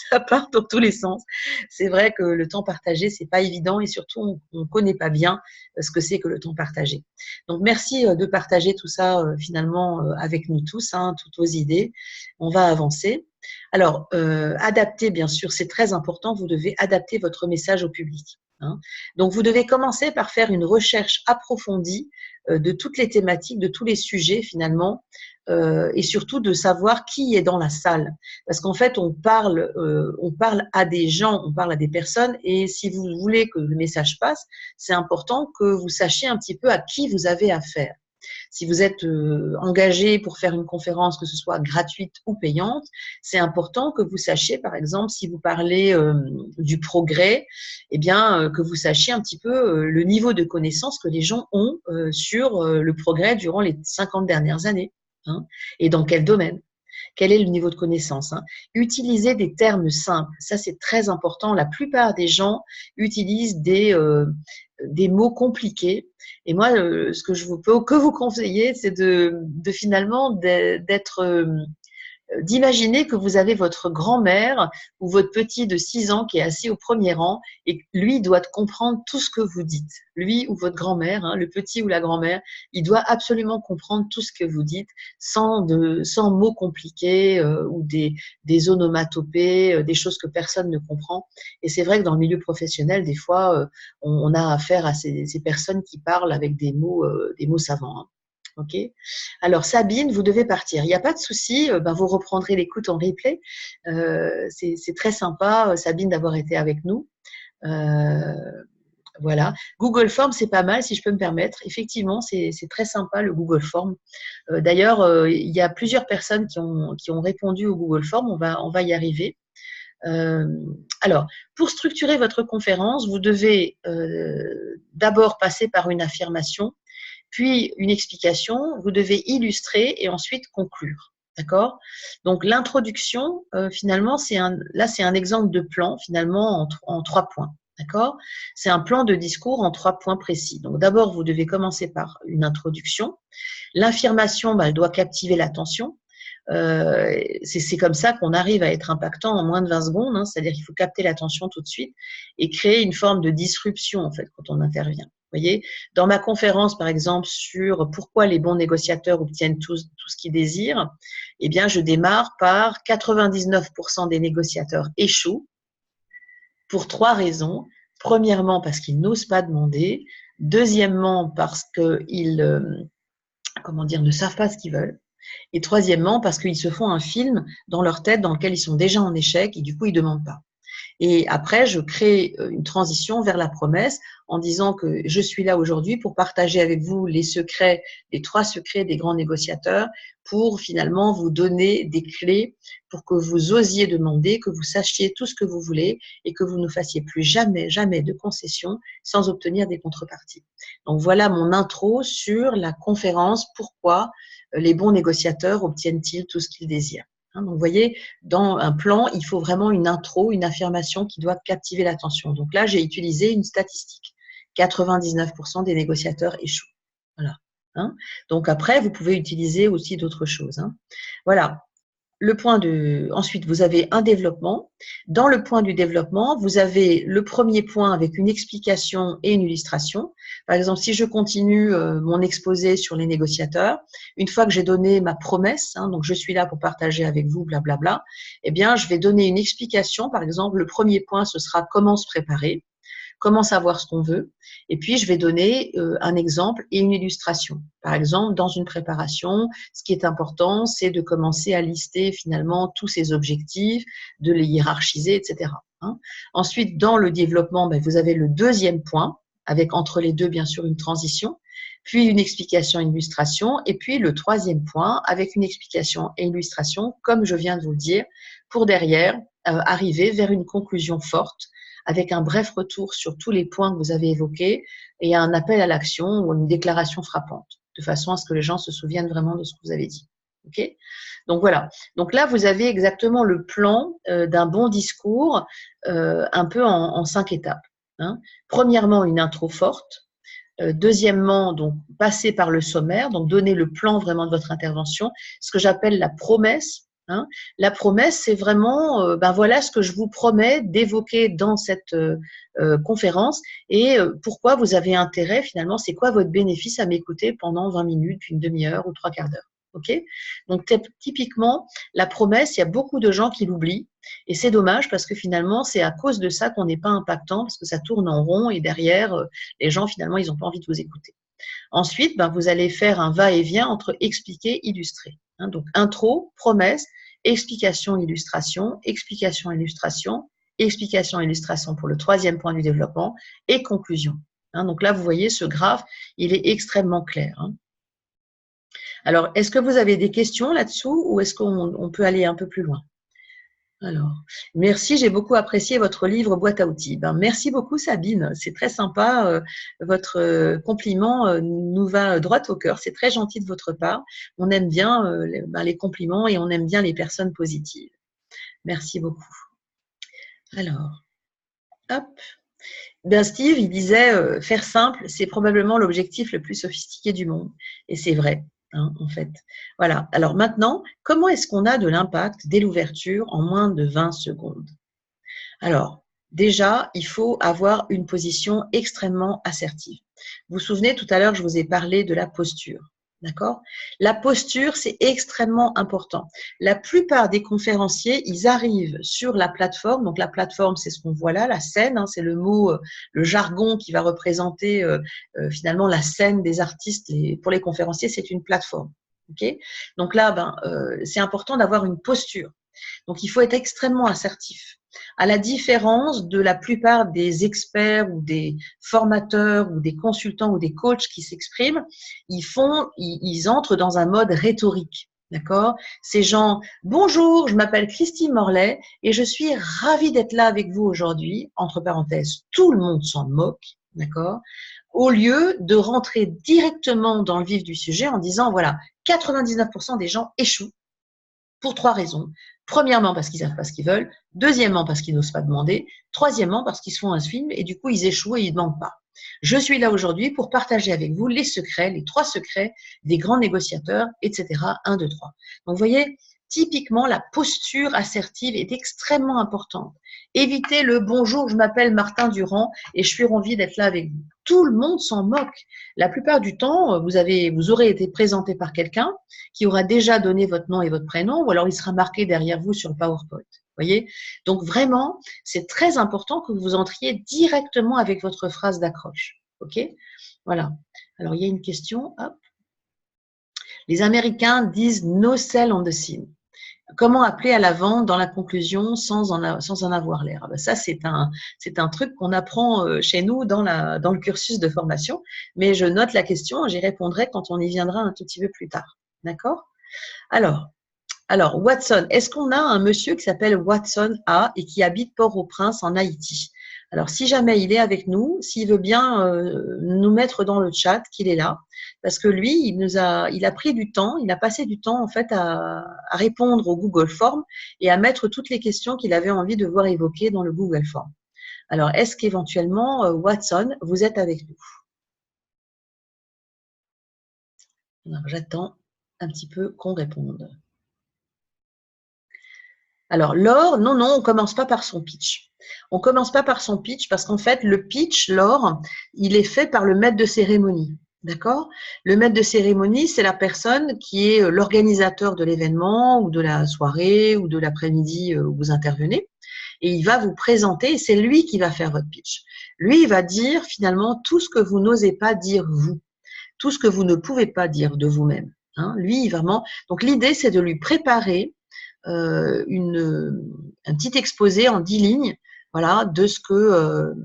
ça part dans tous les sens. C'est vrai que le temps partagé, c'est pas évident et surtout, on ne connaît pas bien ce que c'est que le temps partagé. Donc, merci de partager tout ça finalement avec nous tous, hein, toutes vos idées. On va avancer. Alors, adapter, bien sûr, c'est très important. Vous devez adapter votre message au public. Hein. Donc, vous devez commencer par faire une recherche approfondie de toutes les thématiques, de tous les sujets finalement, et surtout de savoir qui est dans la salle. Parce qu'en fait, on parle à des gens, on parle à des personnes, et si vous voulez que le message passe, c'est important que vous sachiez un petit peu à qui vous avez affaire. Si vous êtes engagé pour faire une conférence, que ce soit gratuite ou payante, c'est important que vous sachiez, par exemple, si vous parlez du progrès, eh bien, que vous sachiez un petit peu le niveau de connaissance que les gens ont sur le progrès durant les 50 dernières années. Hein, et dans quel domaine? Quel est le niveau de connaissance, hein? Utilisez des termes simples, ça c'est très important. La plupart des gens utilisent des mots compliqués. Et moi, ce que je peux que vous conseiller, c'est de finalement d'imaginer que vous avez votre grand-mère ou votre petit de 6 ans qui est assis au premier rang et lui doit comprendre tout ce que vous dites. Lui ou votre grand-mère, hein, le petit ou la grand-mère, il doit absolument comprendre tout ce que vous dites sans mots compliqués ou des onomatopées, des choses que personne ne comprend. Et c'est vrai que dans le milieu professionnel, des fois, on a affaire à ces personnes qui parlent avec des mots savants. Hein. Ok. Alors Sabine, vous devez partir. Il n'y a pas de souci, vous reprendrez l'écoute en replay. C'est très sympa, Sabine, d'avoir été avec nous. Voilà. Google Form, c'est pas mal, si je peux me permettre. Effectivement, c'est très sympa le Google Form. D'ailleurs, il y a plusieurs personnes qui ont répondu au Google Form. On va y arriver. Alors, pour structurer votre conférence, vous devez d'abord passer par une affirmation, puis une explication, vous devez illustrer et ensuite conclure. D'accord? Donc, l'introduction, finalement, c'est un exemple de plan, finalement, en 3 points. D'accord? C'est un plan de discours en 3 points précis. Donc, d'abord, vous devez commencer par une introduction. L'affirmation, elle doit captiver l'attention. C'est comme ça qu'on arrive à être impactant en moins de 20 secondes, hein, c'est-à-dire qu'il faut capter l'attention tout de suite et créer une forme de disruption, en fait, quand on intervient. Vous voyez, dans ma conférence, par exemple, sur pourquoi les bons négociateurs obtiennent tout ce qu'ils désirent, eh bien, je démarre par 99% des négociateurs échouent pour 3 raisons. Premièrement, parce qu'ils n'osent pas demander. Deuxièmement, parce qu'ils ne savent pas ce qu'ils veulent. Et troisièmement, parce qu'ils se font un film dans leur tête dans lequel ils sont déjà en échec et du coup, ils ne demandent pas. Et après, je crée une transition vers la promesse en disant que je suis là aujourd'hui pour partager avec vous les 3 secrets des grands négociateurs pour finalement vous donner des clés pour que vous osiez demander, que vous sachiez tout ce que vous voulez et que vous ne fassiez plus jamais, jamais de concessions sans obtenir des contreparties. Donc voilà mon intro sur la conférence « Pourquoi les bons négociateurs obtiennent-ils tout ce qu'ils désirent ?» Donc, vous voyez, dans un plan, il faut vraiment une intro, une affirmation qui doit captiver l'attention. Donc là, j'ai utilisé une statistique. 99% des négociateurs échouent. Voilà. Hein. Donc après, vous pouvez utiliser aussi d'autres choses. Hein. Voilà. Ensuite, vous avez un développement. Dans le point du développement, vous avez le premier point avec une explication et une illustration. Par exemple, si je continue mon exposé sur les négociateurs, une fois que j'ai donné ma promesse, hein, donc je suis là pour partager avec vous, blablabla, eh bien, je vais donner une explication. Par exemple, le premier point, ce sera comment se préparer, comment savoir ce qu'on veut. Et puis, je vais donner un exemple et une illustration. Par exemple, dans une préparation, ce qui est important, c'est de commencer à lister finalement tous ces objectifs, de les hiérarchiser, etc. Hein. Ensuite, dans le développement, vous avez le deuxième point, avec entre les deux, bien sûr, une transition, puis une explication et une illustration, et puis le troisième point, avec une explication et une illustration, comme je viens de vous le dire, pour derrière arriver vers une conclusion forte, avec un bref retour sur tous les points que vous avez évoqués et un appel à l'action ou une déclaration frappante, de façon à ce que les gens se souviennent vraiment de ce que vous avez dit. Okay ? Donc voilà. Donc là, vous avez exactement le plan d'un bon discours un peu en 5 étapes. Hein. Premièrement, une intro forte. Deuxièmement, donc, passer par le sommaire, donc donner le plan vraiment de votre intervention, ce que j'appelle la promesse. Hein. La promesse, c'est vraiment, ben voilà ce que je vous promets d'évoquer dans cette conférence et pourquoi vous avez intérêt finalement, c'est quoi votre bénéfice à m'écouter pendant 20 minutes, puis une demi-heure ou 3/4 d'heure. Ok. Donc typiquement, la promesse, il y a beaucoup de gens qui l'oublient et c'est dommage parce que finalement, c'est à cause de ça qu'on n'est pas impactant parce que ça tourne en rond et derrière, les gens finalement, ils n'ont pas envie de vous écouter. Ensuite, ben, vous allez faire un va-et-vient entre expliquer, illustrer. Hein, donc intro, promesse, explication, illustration, explication, illustration, explication, illustration pour le troisième point du développement et conclusion. Hein, donc là, vous voyez, ce graphe, il est extrêmement clair. Hein. Alors, est-ce que vous avez des questions là-dessous ou est-ce qu'on peut aller un peu plus loin? Alors, merci, j'ai beaucoup apprécié votre livre Boîte à outils. Ben, merci beaucoup Sabine, c'est très sympa, votre compliment nous va droit au cœur, c'est très gentil de votre part. On aime bien les compliments et on aime bien les personnes positives. Merci beaucoup. Alors, hop. Ben Steve, il disait faire simple, c'est probablement l'objectif le plus sophistiqué du monde. Et c'est vrai, hein, en fait. Voilà. Alors maintenant, comment est-ce qu'on a de l'impact dès l'ouverture en moins de 20 secondes? Alors, déjà, il faut avoir une position extrêmement assertive. Vous vous souvenez, tout à l'heure, je vous ai parlé de la posture. D'accord? La posture, c'est extrêmement important. La plupart des conférenciers, ils arrivent sur la plateforme. Donc, la plateforme, c'est ce qu'on voit là, la scène. Hein, c'est le mot, le jargon qui va représenter finalement la scène des artistes. Et pour les conférenciers, c'est une plateforme. Okay? Donc là, c'est important d'avoir une posture. Donc, il faut être extrêmement assertif. À la différence de la plupart des experts ou des formateurs ou des consultants ou des coachs qui s'expriment, ils entrent dans un mode rhétorique. D'accord? Ces gens, bonjour, je m'appelle Christine Morlaix et je suis ravie d'être là avec vous aujourd'hui. Entre parenthèses, tout le monde s'en moque. D'accord? Au lieu de rentrer directement dans le vif du sujet en disant, voilà, 99% des gens échouent pour 3 raisons. Premièrement, parce qu'ils ne savent pas ce qu'ils veulent. Deuxièmement, parce qu'ils n'osent pas demander. Troisièmement, parce qu'ils se font un film et du coup, ils échouent et ils ne demandent pas. Je suis là aujourd'hui pour partager avec vous les secrets, les 3 secrets des grands négociateurs, etc. 1, 2, 3. Donc, vous voyez, typiquement, la posture assertive est extrêmement importante. Évitez le bonjour, je m'appelle Martin Durand et je suis ravie d'être là avec vous. Tout le monde s'en moque. La plupart du temps, vous aurez été présenté par quelqu'un qui aura déjà donné votre nom et votre prénom, ou alors il sera marqué derrière vous sur le PowerPoint. Voyez? Donc vraiment, c'est très important que vous entriez directement avec votre phrase d'accroche. Ok? Voilà. Alors il y a une question. Hop. Les Américains disent no sell on the scene. Comment appeler à la vente dans la conclusion sans en avoir l'air? Ça, c'est un truc qu'on apprend chez nous dans le cursus de formation, mais je note la question, j'y répondrai quand on y viendra un tout petit peu plus tard. D'accord? Alors, Watson, est-ce qu'on a un monsieur qui s'appelle Watson A et qui habite Port-au-Prince en Haïti? Alors, si jamais il est avec nous, s'il veut bien nous mettre dans le chat qu'il est là, parce que lui, il a pris du temps, il a passé du temps en fait à répondre au Google Form et à mettre toutes les questions qu'il avait envie de voir évoquées dans le Google Form. Alors, est-ce qu'éventuellement, Watson, vous êtes avec nous? Alors, j'attends un petit peu qu'on réponde. Alors, Laure, non, on ne commence pas par son pitch. On ne commence pas par son pitch parce qu'en fait, le pitch, Laure, il est fait par le maître de cérémonie. D'accord? Le maître de cérémonie, c'est la personne qui est l'organisateur de l'événement ou de la soirée ou de l'après-midi où vous intervenez. Et il va vous présenter et c'est lui qui va faire votre pitch. Lui, il va dire finalement tout ce que vous n'osez pas dire vous, tout ce que vous ne pouvez pas dire de vous-même. Hein? Lui, vraiment. Donc, l'idée, c'est de lui préparer un petit exposé en 10 lignes, voilà, de ce que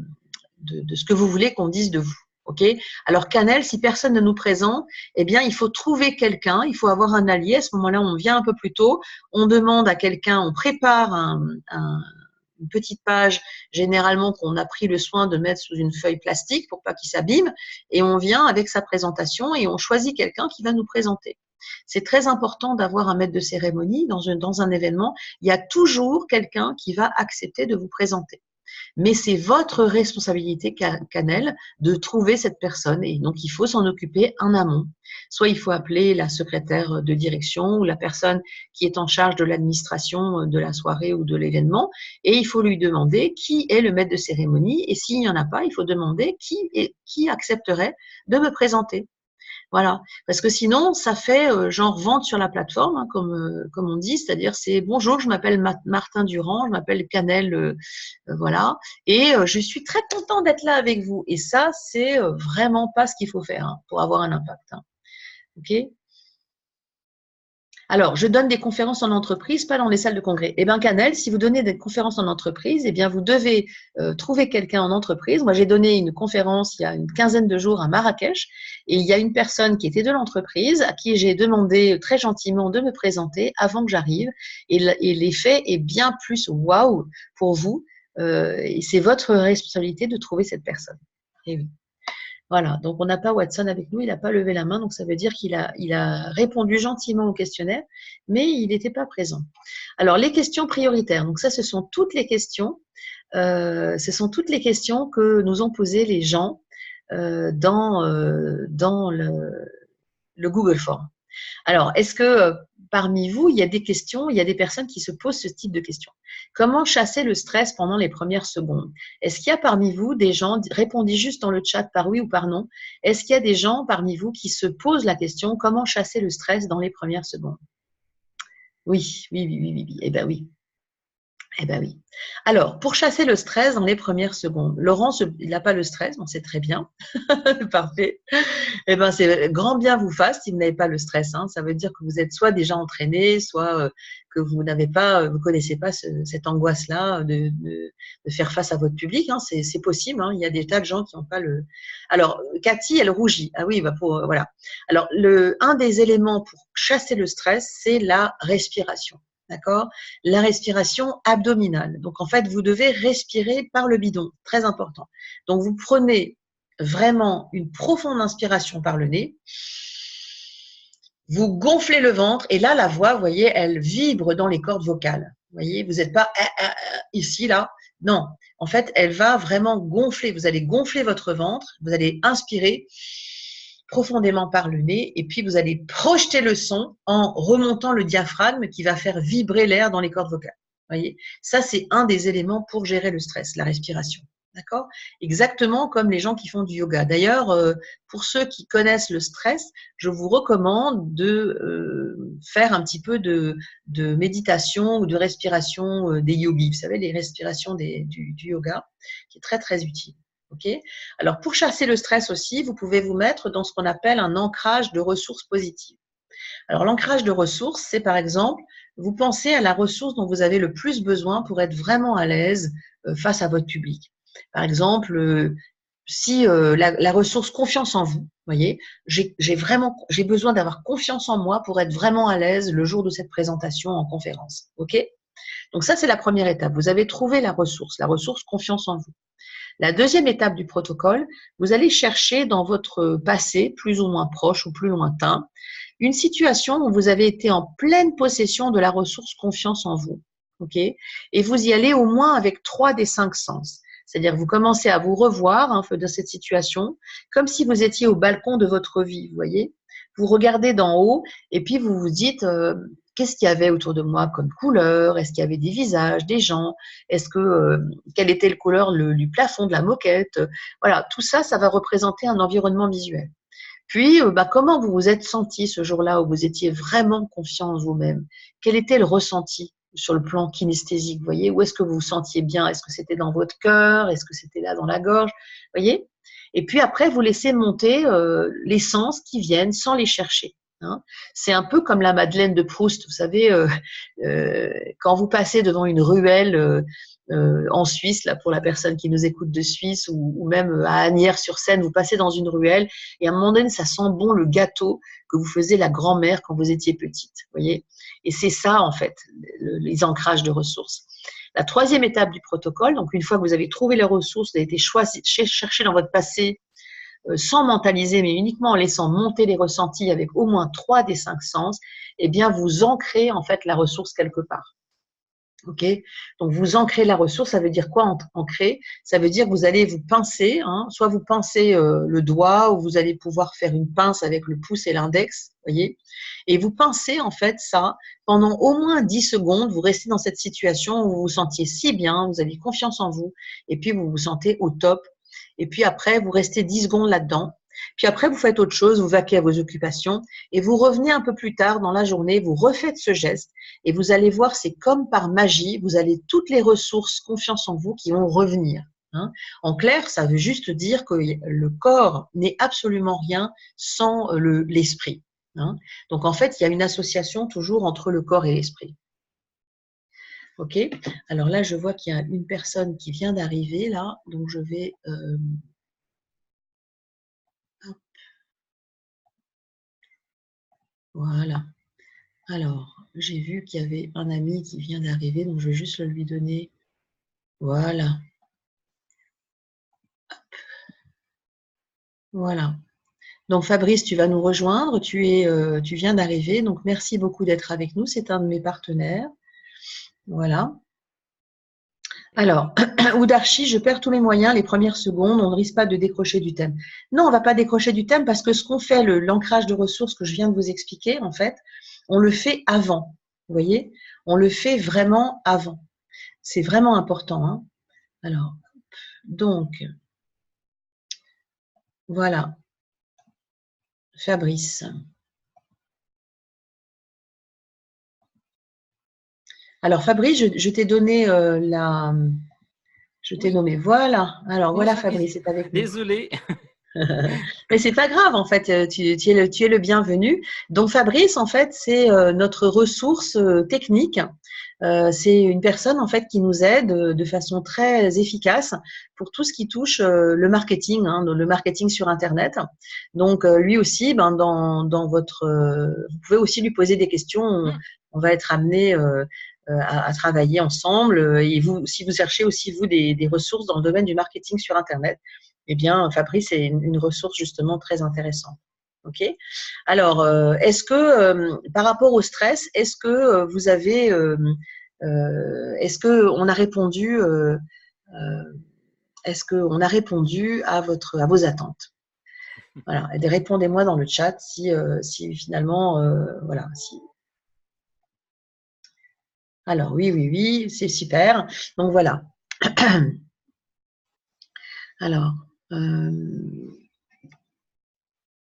vous voulez qu'on dise de vous. Okay. Alors, Canel, si personne ne nous présente, eh bien, il faut trouver quelqu'un, il faut avoir un allié. À ce moment-là, on vient un peu plus tôt, on demande à quelqu'un, on prépare une petite page, généralement qu'on a pris le soin de mettre sous une feuille plastique pour pas qu'il s'abîme, et on vient avec sa présentation et on choisit quelqu'un qui va nous présenter. C'est très important d'avoir un maître de cérémonie dans un événement. Il y a toujours quelqu'un qui va accepter de vous présenter. Mais c'est votre responsabilité, Canel, de trouver cette personne. Et donc, il faut s'en occuper en amont. Soit il faut appeler la secrétaire de direction ou la personne qui est en charge de l'administration de la soirée ou de l'événement, et il faut lui demander qui est le maître de cérémonie. Et s'il n'y en a pas, il faut demander qui accepterait de me présenter. Voilà, parce que sinon, ça fait genre vente sur la plateforme, hein, comme on dit, c'est-à-dire c'est bonjour, je m'appelle Martin Durand, je m'appelle Canel, voilà, et je suis très content d'être là avec vous. Et ça, c'est vraiment pas ce qu'il faut faire hein, pour avoir un impact. Hein. Ok. Alors, je donne des conférences en entreprise, pas dans les salles de congrès. Eh bien, Canel, si vous donnez des conférences en entreprise, eh bien, vous devez trouver quelqu'un en entreprise. Moi, j'ai donné une conférence il y a une quinzaine de jours à Marrakech et il y a une personne qui était de l'entreprise à qui j'ai demandé très gentiment de me présenter avant que j'arrive. Et l'effet est bien plus waouh pour vous. Et c'est votre responsabilité de trouver cette personne. Et oui. Voilà, donc on n'a pas Watson avec nous, il n'a pas levé la main, donc ça veut dire qu'il a répondu gentiment au questionnaire, mais il n'était pas présent. Alors, les questions prioritaires, donc ça, ce sont toutes les questions que nous ont posées les gens dans le Google Form. Alors, est-ce que parmi vous, il y a des questions, il y a des personnes qui se posent ce type de questions? Comment chasser le stress pendant les premières secondes? Est-ce qu'il y a parmi vous des gens, répondez juste dans le chat par oui ou par non, est-ce qu'il y a des gens parmi vous qui se posent la question, comment chasser le stress dans les premières secondes? Oui, oui, oui, oui, oui, eh bien oui. Eh bien oui. Alors, pour chasser le stress dans les premières secondes, Laurent, il n'a pas le stress, bon, c'est très bien, parfait. Eh ben, c'est grand bien vous fasse si vous n'avez pas le stress. Hein. Ça veut dire que vous êtes soit déjà entraîné, soit que vous n'avez pas, vous connaissez pas cette angoisse-là de faire face à votre public. Hein. C'est possible. Hein. Il y a des tas de gens qui n'ont pas le. Alors, Cathy, elle rougit. Ah oui, bah pour voilà. Alors, un des éléments pour chasser le stress, c'est la respiration. D'accord? La respiration abdominale. Donc, en fait, vous devez respirer par le bidon. Très important. Donc, vous prenez vraiment une profonde inspiration par le nez. Vous gonflez le ventre et là, la voix, vous voyez, elle vibre dans les cordes vocales. Vous voyez, vous n'êtes pas ici, là. Non, en fait, elle va vraiment gonfler. Vous allez gonfler votre ventre, vous allez inspirer profondément par le nez et puis vous allez projeter le son en remontant le diaphragme qui va faire vibrer l'air dans les cordes vocales. Vous voyez, ça, c'est un des éléments pour gérer le stress, la respiration. D'accord? Exactement comme les gens qui font du yoga. D'ailleurs, pour ceux qui connaissent le stress, je vous recommande de faire un petit peu de méditation ou de respiration des yogis. Vous savez, les respirations du yoga, qui est très, très utile. Okay. Alors, pour chasser le stress aussi, vous pouvez vous mettre dans ce qu'on appelle un ancrage de ressources positives. Alors, l'ancrage de ressources, c'est par exemple, vous pensez à la ressource dont vous avez le plus besoin pour être vraiment à l'aise face à votre public. Par exemple, si la ressource confiance en vous, voyez, j'ai besoin d'avoir confiance en moi pour être vraiment à l'aise le jour de cette présentation en conférence. Ok? Donc ça, c'est la première étape. Vous avez trouvé la ressource confiance en vous. La deuxième étape du protocole, vous allez chercher dans votre passé, plus ou moins proche ou plus lointain, une situation où vous avez été en pleine possession de la ressource confiance en vous. Okay? Et vous y allez au moins avec 3 des 5 sens. C'est-à-dire que vous commencez à vous revoir hein, dans cette situation, comme si vous étiez au balcon de votre vie, vous voyez. Vous regardez d'en haut et puis vous vous dites qu'est-ce qu'il y avait autour de moi comme couleur? Est-ce qu'il y avait des visages, des gens? Est-ce que quelle était la couleur du plafond de la moquette? Voilà, tout ça, ça va représenter un environnement visuel. Puis, comment vous vous êtes senti ce jour-là où vous étiez vraiment confiant en vous-même? Quel était le ressenti sur le plan kinesthésique, vous voyez? Où est-ce que vous vous sentiez bien? Est-ce que c'était dans votre cœur? Est-ce que c'était là dans la gorge? Vous voyez? Et puis après, vous laissez monter les sens qui viennent sans les chercher. Hein. C'est un peu comme la Madeleine de Proust, vous savez, quand vous passez devant une ruelle en Suisse, là pour la personne qui nous écoute de Suisse, ou même à Asnières-sur-Seine, vous passez dans une ruelle et à un moment donné, ça sent bon le gâteau que vous faisiez la grand-mère quand vous étiez petite, voyez. Et c'est ça en fait, les ancrages de ressources. La troisième étape du protocole, donc une fois que vous avez trouvé les ressources, vous avez été chercher dans votre passé, sans mentaliser, mais uniquement en laissant monter les ressentis avec au moins 3 des 5 sens, eh bien vous ancrez en fait la ressource quelque part. Ok, donc vous ancrez la ressource, ça veut dire quoi ancrer? Ça veut dire que vous allez vous pincer, hein, soit vous pincez le doigt, ou vous allez pouvoir faire une pince avec le pouce et l'index, voyez, et vous pincez en fait ça pendant au moins 10 secondes, vous restez dans cette situation où vous vous sentiez si bien, vous avez confiance en vous, et puis vous vous sentez au top, et puis après vous restez 10 secondes là-dedans, puis après vous faites autre chose, vous vaquez à vos occupations, et vous revenez un peu plus tard dans la journée, vous refaites ce geste, et vous allez voir, c'est comme par magie, vous avez toutes les ressources, confiance en vous, qui vont revenir. Hein. En clair, ça veut juste dire que le corps n'est absolument rien sans l'esprit. Hein. Donc en fait, il y a une association toujours entre le corps et l'esprit. Ok. Alors là, je vois qu'il y a une personne qui vient d'arriver là, donc je vais. Voilà. Alors, j'ai vu qu'il y avait un ami qui vient d'arriver, donc je vais juste le lui donner. Voilà. Voilà. Donc Fabrice, tu vas nous rejoindre, tu viens d'arriver, donc merci beaucoup d'être avec nous, c'est un de mes partenaires. Voilà. Alors, Oudarchi, je perds tous mes moyens les premières secondes, on ne risque pas de décrocher du thème. Non, on ne va pas décrocher du thème parce que ce qu'on fait, l'ancrage de ressources que je viens de vous expliquer, en fait, on le fait avant. Vous voyez, on le fait vraiment avant. C'est vraiment important. Hein. Alors, donc, voilà, Fabrice. Alors, Fabrice, je t'ai donné Je t'ai nommé. Voilà. Alors, voilà, Fabrice, c'est avec nous. Désolé. Mais c'est pas grave, en fait, tu es le bienvenu. Donc, Fabrice, en fait, c'est notre ressource technique. C'est une personne, en fait, qui nous aide de façon très efficace pour tout ce qui touche le marketing, hein, le marketing sur Internet. Donc, lui aussi, ben, dans votre… vous pouvez aussi lui poser des questions. On va être amené à travailler ensemble. Et vous, si vous cherchez aussi, vous, des ressources dans le domaine du marketing sur Internet, eh bien, Fabrice est une ressource justement très intéressante. Ok. Alors, est-ce que par rapport au stress, est-ce que vous avez, est-ce que on a répondu, est-ce que on a répondu à vos attentes? Voilà. Et répondez-moi dans le chat si finalement, voilà. Si. Alors oui, c'est super. Donc voilà. Alors.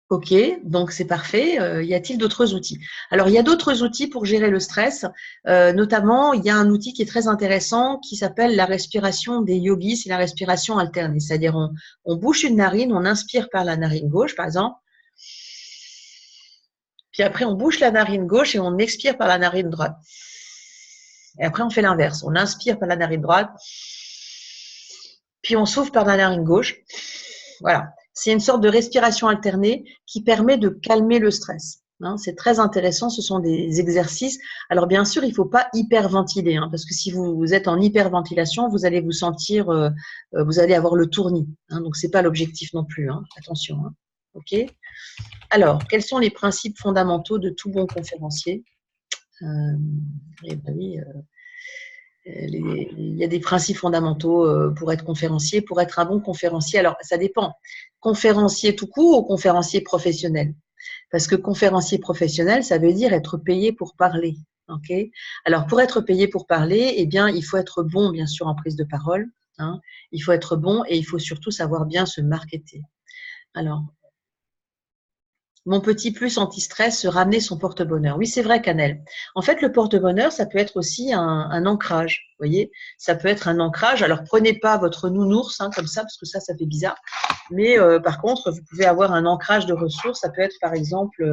Ok, donc c'est parfait. Y a-t-il d'autres outils? Alors, il y a d'autres outils pour gérer le stress. Notamment, il y a un outil qui est très intéressant qui s'appelle la respiration des yogis, c'est la respiration alternée. C'est-à-dire, on bouche une narine, on inspire par la narine gauche, par exemple. Puis après, on bouche la narine gauche et on expire par la narine droite. Et après, on fait l'inverse. On inspire par la narine droite, puis on souffle par la narine gauche. Voilà. C'est une sorte de respiration alternée qui permet de calmer le stress. Hein, c'est très intéressant, ce sont des exercices. Alors bien sûr, il ne faut pas hyperventiler, hein, parce que si vous êtes en hyperventilation, vous allez vous sentir, vous allez avoir le tournis. Hein, donc, ce n'est pas l'objectif non plus. Hein, attention. Hein, ok. Alors, quels sont les principes fondamentaux de tout bon conférencier? Eh ben oui, il y a des principes fondamentaux pour être conférencier, pour être un bon conférencier. Alors, ça dépend. Conférencier tout court ou conférencier professionnel? Parce que conférencier professionnel, ça veut dire être payé pour parler. Okay. Alors, pour être payé pour parler, eh bien, il faut être bon, bien sûr, en prise de parole. Hein. Il faut être bon et il faut surtout savoir bien se marketer. Alors, mon petit plus anti-stress, se ramener son porte-bonheur. Oui, c'est vrai, Canel. En fait, le porte-bonheur, ça peut être aussi un ancrage. Vous voyez, ça peut être un ancrage. Alors, prenez pas votre nounours hein, comme ça, parce que ça fait bizarre. Mais par contre, vous pouvez avoir un ancrage de ressources. Ça peut être, par exemple,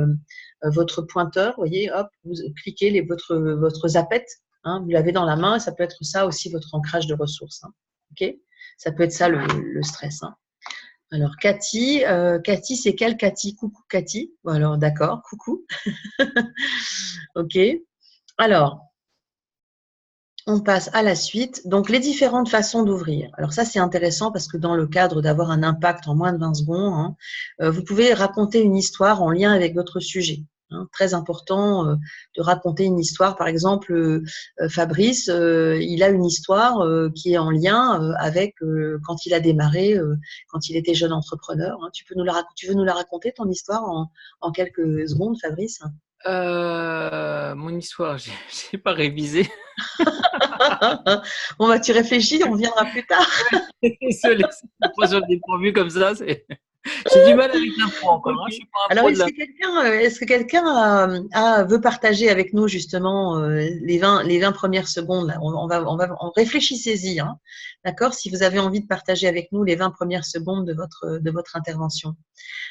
votre pointeur. Vous voyez, hop, vous cliquez votre zapette. Hein, vous l'avez dans la main. Ça peut être ça aussi, votre ancrage de ressources. Hein, ok. Ça peut être ça, le stress. Hein. Alors, Cathy, c'est quelle Cathy? Coucou Cathy. Bon, alors, d'accord, coucou. Ok. Alors, on passe à la suite. Donc, les différentes façons d'ouvrir. Alors, ça, c'est intéressant parce que dans le cadre d'avoir un impact en moins de 20 secondes, hein, vous pouvez raconter une histoire en lien avec votre sujet. Hein, très important de raconter une histoire. Par exemple, Fabrice, il a une histoire qui est en lien avec quand il a démarré, quand il était jeune entrepreneur. Hein. Tu veux nous la raconter, ton histoire, en quelques secondes, Fabrice? Mon histoire, j'ai pas révisé. Bon, bah, tu réfléchis, on reviendra plus tard. Désolé, c'est pas sur le dépourvu comme ça. J'ai du mal avec l'info encore. Hein, Ok. je suis pas un Alors, pro de la. est-ce que quelqu'un veut partager avec nous justement les 20 premières secondes là. Réfléchissez-y, hein, d'accord? Si vous avez envie de partager avec nous les 20 premières secondes de votre intervention.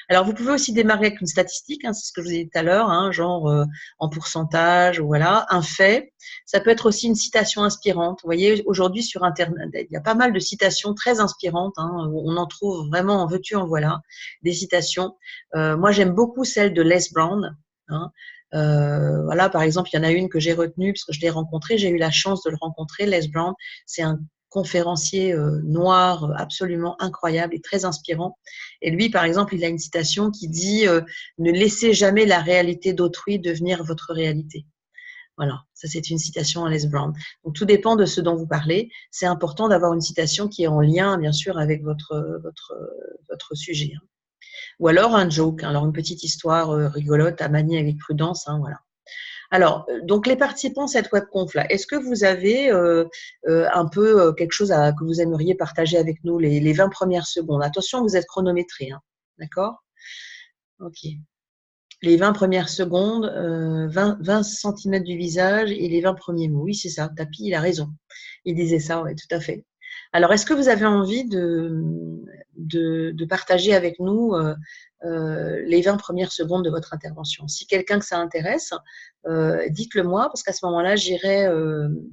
Alors, vous pouvez aussi démarrer avec une statistique, hein, c'est ce que je vous ai dit tout à l'heure, hein, genre en pourcentage, voilà, un fait. Ça peut être aussi une citation inspirante. Vous voyez, aujourd'hui sur Internet, il y a pas mal de citations très inspirantes. Hein, on en trouve vraiment en veux-tu, en voilà, des citations. Moi, j'aime beaucoup celle de Les Brown. Hein. Voilà, par exemple, il y en a une que j'ai retenue parce que je l'ai rencontré. J'ai eu la chance de le rencontrer. Les Brown, c'est un conférencier noir absolument incroyable et très inspirant. Et lui, par exemple, il a une citation qui dit ne laissez jamais la réalité d'autrui devenir votre réalité. Voilà, ça c'est une citation à Les Brown. Donc tout dépend de ce dont vous parlez. C'est important d'avoir une citation qui est en lien, bien sûr, avec votre sujet. Hein. Ou alors un joke, hein, alors une petite histoire rigolote à manier avec prudence. Hein, voilà. Alors, donc les participants à cette webconf là, est-ce que vous avez un peu quelque chose que vous aimeriez partager avec nous les 20 premières secondes? Attention, vous êtes chronométré, hein, d'accord? Ok. Les 20 premières secondes, 20 cm du visage et les 20 premiers mots. Oui, c'est ça, Tapi, il a raison. Il disait ça, oui, tout à fait. Alors, est-ce que vous avez envie de partager avec nous les 20 premières secondes de votre intervention? Si quelqu'un que ça intéresse, dites-le moi, parce qu'à ce moment-là, j'irai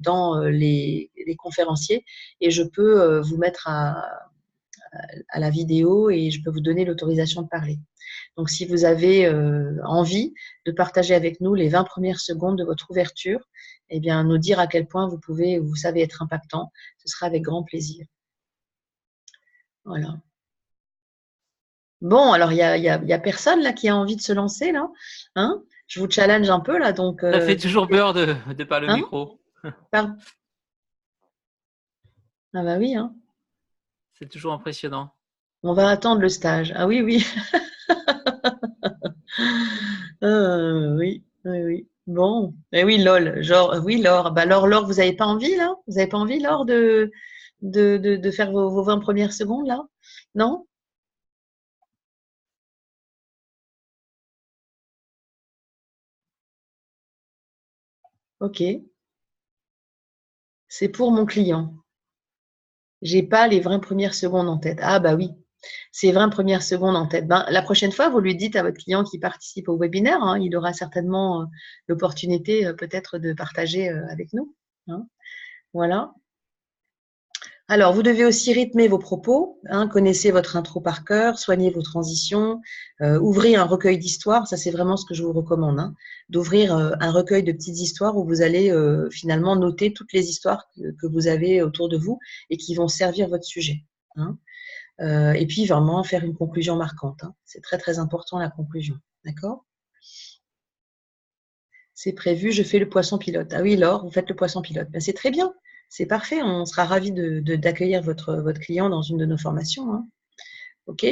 dans les conférenciers et je peux vous mettre à la vidéo et je peux vous donner l'autorisation de parler. Donc, si vous avez envie de partager avec nous les 20 premières secondes de votre ouverture, eh bien, nous dire à quel point vous savez être impactant, ce sera avec grand plaisir. Voilà. Bon, alors, il y a personne là qui a envie de se lancer, là, hein? Je vous challenge un peu, là, donc… Ça fait toujours peur de parler au hein? micro. Ah bah oui, hein. C'est toujours impressionnant. On va attendre le stage. Ah oui, oui. Oui, oui, oui. Bon, et oui, lol, genre, oui, Laure. Bah, Laure, vous n'avez pas envie, là? Vous n'avez pas envie, Laure, de faire vos 20 premières secondes, là? Non? Ok. C'est pour mon client. J'ai pas les 20 premières secondes en tête. Ah, bah oui. Ces 20 premières secondes en tête. Ben, la prochaine fois, vous lui dites à votre client qui participe au webinaire, hein, il aura certainement l'opportunité peut-être de partager avec nous. Hein. Voilà. Alors, vous devez aussi rythmer vos propos, hein, connaissez votre intro par cœur, soignez vos transitions, ouvrez un recueil d'histoires, ça c'est vraiment ce que je vous recommande, hein, d'ouvrir un recueil de petites histoires où vous allez finalement noter toutes les histoires que vous avez autour de vous et qui vont servir votre sujet. Hein. Et puis vraiment faire une conclusion marquante. Hein. C'est très très important la conclusion. D'accord? C'est prévu, je fais le poisson pilote. Ah oui, Laure, vous faites le poisson pilote. Ben, c'est très bien. C'est parfait. On sera ravis d'accueillir votre client dans une de nos formations. Hein. OK?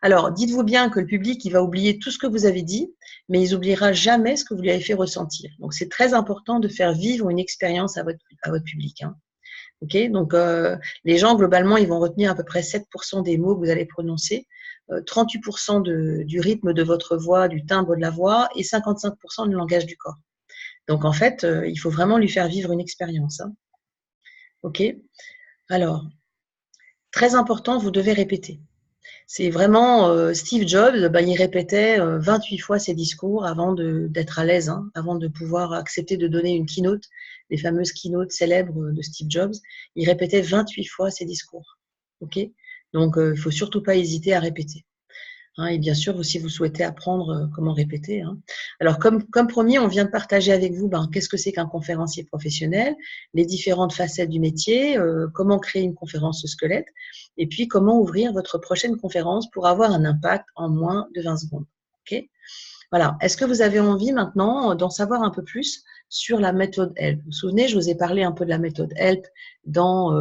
Alors, dites-vous bien que le public, il va oublier tout ce que vous avez dit, mais il n'oubliera jamais ce que vous lui avez fait ressentir. Donc, c'est très important de faire vivre une expérience à votre public. Hein. OK? Donc, les gens, globalement, ils vont retenir à peu près 7% des mots que vous allez prononcer, 38% du rythme de votre voix, du timbre de la voix et 55% du langage du corps. Donc, en fait, il faut vraiment lui faire vivre une expérience. Hein. OK? Alors, très important, vous devez répéter. C'est vraiment Steve Jobs, ben, il répétait 28 fois ses discours avant d'être à l'aise, hein, avant de pouvoir accepter de donner une keynote, les fameuses keynotes célèbres de Steve Jobs. Il répétait 28 fois ses discours. Ok? Donc, il ne faut surtout pas hésiter à répéter. Hein, et bien sûr, si vous souhaitez apprendre comment répéter. Hein. Alors, comme promis, on vient de partager avec vous qu'est-ce que c'est qu'un conférencier professionnel, les différentes facettes du métier, comment créer une conférence squelette, et puis comment ouvrir votre prochaine conférence pour avoir un impact en moins de 20 secondes. Okay? Voilà. Est-ce que vous avez envie maintenant d'en savoir un peu plus sur la méthode HELP? Vous vous souvenez, je vous ai parlé un peu de la méthode HELP dans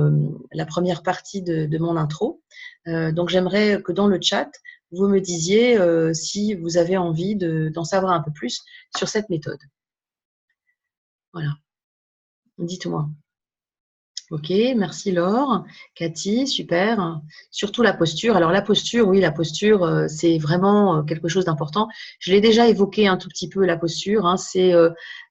la première partie de mon intro. Donc, j'aimerais que dans le chat, vous me disiez si vous avez envie d'en savoir un peu plus sur cette méthode. Voilà. Dites-moi. Ok, merci Laure. Cathy, super. Surtout la posture. Alors la posture, oui, la posture, c'est vraiment quelque chose d'important. Je l'ai déjà évoqué un tout petit peu, la posture. Hein, c'est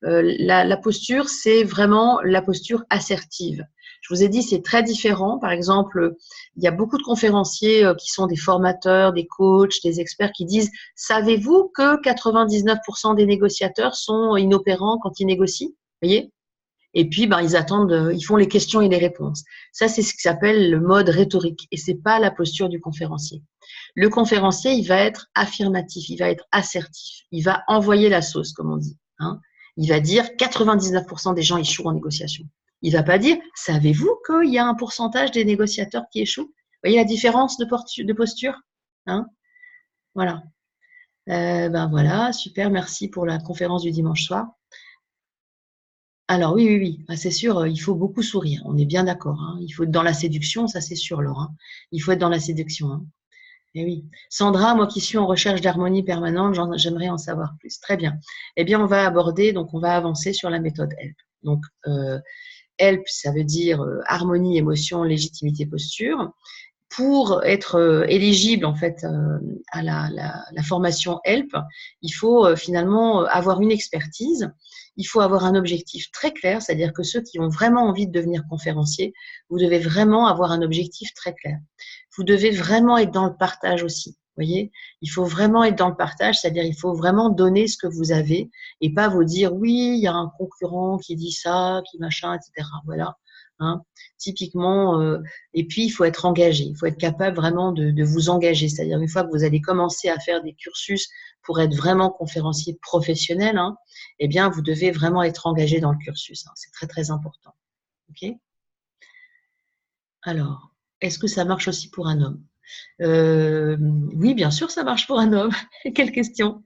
la posture, c'est vraiment la posture assertive. Je vous ai dit, c'est très différent. Par exemple, il y a beaucoup de conférenciers qui sont des formateurs, des coachs, des experts qui disent « Savez-vous que 99% des négociateurs sont inopérants quand ils négocient ?» Vous voyez ? Et puis, ben, ils attendent, ils font les questions et les réponses. Ça, c'est ce qui s'appelle le mode rhétorique. Et c'est pas la posture du conférencier. Le conférencier, il va être affirmatif, il va être assertif, il va envoyer la sauce, comme on dit. Hein. Il va dire 99% des gens échouent en négociation. Il va pas dire, savez-vous qu'il y a un pourcentage des négociateurs qui échouent? Vous voyez la différence de posture? Hein. Voilà. Ben voilà, super, merci pour la conférence du dimanche soir. Alors oui, ah, c'est sûr, il faut beaucoup sourire, on est bien d'accord. Hein. Il faut être dans la séduction, ça c'est sûr, Laure. Hein. Il faut être dans la séduction. Hein. Eh oui. Sandra, moi qui suis en recherche d'harmonie permanente, j'aimerais en savoir plus. Très bien. Eh bien, on va aborder, donc on va avancer sur la méthode HELP. Donc, HELP, ça veut dire harmonie, émotion, légitimité, posture. Pour être éligible en fait à la formation HELP, il faut finalement avoir une expertise, il faut avoir un objectif très clair, c'est-à-dire que ceux qui ont vraiment envie de devenir conférencier, vous devez vraiment avoir un objectif très clair. Vous devez vraiment être dans le partage aussi. Vous voyez, il faut vraiment être dans le partage, c'est-à-dire il faut vraiment donner ce que vous avez et pas vous dire oui, il y a un concurrent qui dit ça, qui machin, etc. Voilà. Hein, typiquement, et puis il faut être engagé, il faut être capable vraiment de vous engager, c'est-à-dire une fois que vous allez commencer à faire des cursus pour être vraiment conférencier professionnel, hein, eh bien vous devez vraiment être engagé dans le cursus, hein, c'est très très important. Ok ? Alors, est-ce que ça marche aussi pour un homme? Oui, bien sûr, ça marche pour un homme. Quelle question?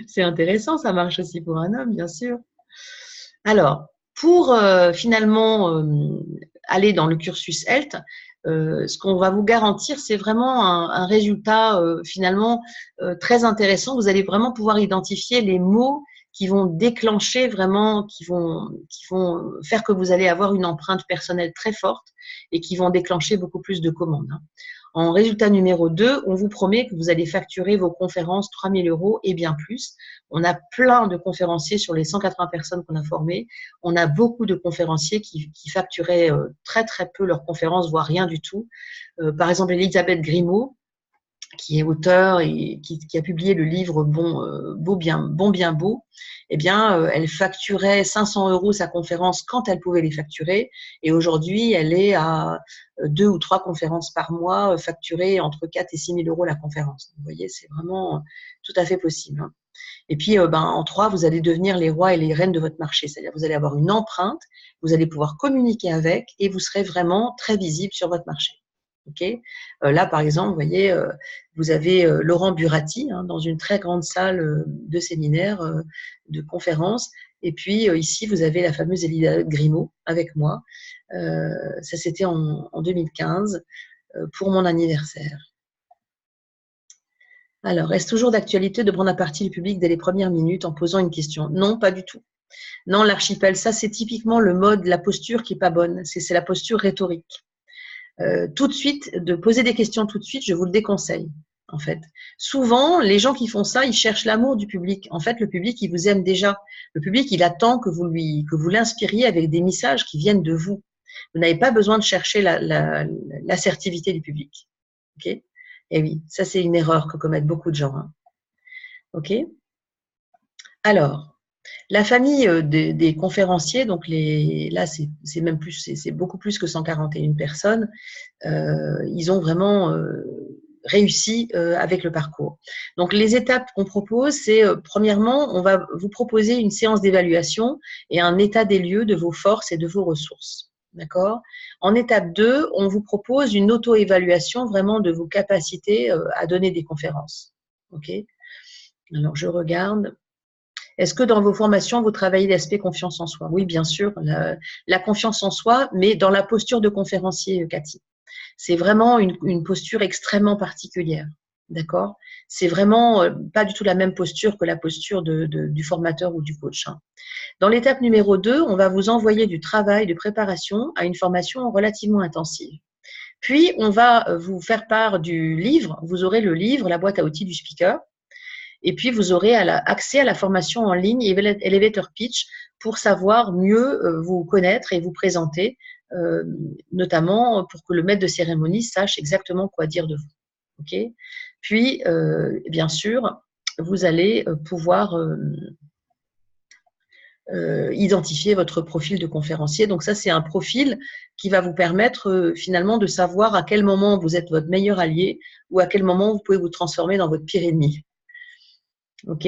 C'est intéressant, ça marche aussi pour un homme, bien sûr. Alors, pour finalement aller dans le cursus HELT, ce qu'on va vous garantir, c'est vraiment un résultat finalement très intéressant. Vous allez vraiment pouvoir identifier les mots qui vont déclencher vraiment, qui vont faire que vous allez avoir une empreinte personnelle très forte et qui vont déclencher beaucoup plus de commandes. Hein. En résultat numéro 2, on vous promet que vous allez facturer vos conférences 3 000 € et bien plus. On a plein de conférenciers sur les 180 personnes qu'on a formées. On a beaucoup de conférenciers qui facturaient très très peu leurs conférences, voire rien du tout. Par exemple, Elisabeth Grimaud, qui est auteur et qui a publié le livre Bon bien beau, eh bien, elle facturait 500 € sa conférence quand elle pouvait les facturer. Et aujourd'hui, elle est à 2 ou 3 conférences par mois, facturées entre 4 et 6 000 € la conférence. Vous voyez, c'est vraiment tout à fait possible. Hein. Et puis, en 3, vous allez devenir les rois et les reines de votre marché. C'est-à-dire, vous allez avoir une empreinte, vous allez pouvoir communiquer avec et vous serez vraiment très visible sur votre marché. Okay. Là, par exemple, vous voyez, vous avez Laurent Buratti hein, dans une très grande salle de séminaire, de conférences. Et puis ici, vous avez la fameuse Elisabeth Grimaud avec moi. Ça, c'était en 2015 pour mon anniversaire. Alors, est-ce toujours d'actualité de prendre à partie le public dès les premières minutes en posant une question? Non, pas du tout. Non, l'archipel, ça, c'est typiquement le mode, la posture qui n'est pas bonne. C'est la posture rhétorique. Tout de suite, de poser des questions tout de suite, je vous le déconseille, en fait. Souvent, les gens qui font ça, ils cherchent l'amour du public. En fait, le public, il vous aime déjà. Le public, il attend que vous l'inspiriez avec des messages qui viennent de vous. Vous n'avez pas besoin de chercher l'assertivité du public. Ok ? Et oui, ça, c'est une erreur que commettent beaucoup de gens. Hein. Ok ? Alors, la famille des conférenciers, donc là c'est même plus, c'est beaucoup plus que 141 personnes. Ils ont vraiment réussi avec le parcours. Donc les étapes qu'on propose, c'est premièrement, on va vous proposer une séance d'évaluation et un état des lieux de vos forces et de vos ressources. D'accord ? En étape 2, on vous propose une auto-évaluation vraiment de vos capacités à donner des conférences. Ok ? Alors, je regarde. Est-ce que dans vos formations, vous travaillez l'aspect confiance en soi? Oui, bien sûr, la confiance en soi, mais dans la posture de conférencier, Cathy. C'est vraiment une posture extrêmement particulière. D'accord? C'est vraiment pas du tout la même posture que la posture du formateur ou du coach. Hein. Dans l'étape numéro 2, on va vous envoyer du travail de préparation à une formation relativement intensive. Puis, on va vous faire part du livre. Vous aurez le livre, la boîte à outils du speaker. Et puis, vous aurez accès à la formation en ligne Elevator Pitch pour savoir mieux vous connaître et vous présenter, notamment pour que le maître de cérémonie sache exactement quoi dire de vous. Okay? Puis, bien sûr, vous allez pouvoir identifier votre profil de conférencier. Donc ça, c'est un profil qui va vous permettre finalement de savoir à quel moment vous êtes votre meilleur allié ou à quel moment vous pouvez vous transformer dans votre pire ennemi. Ok.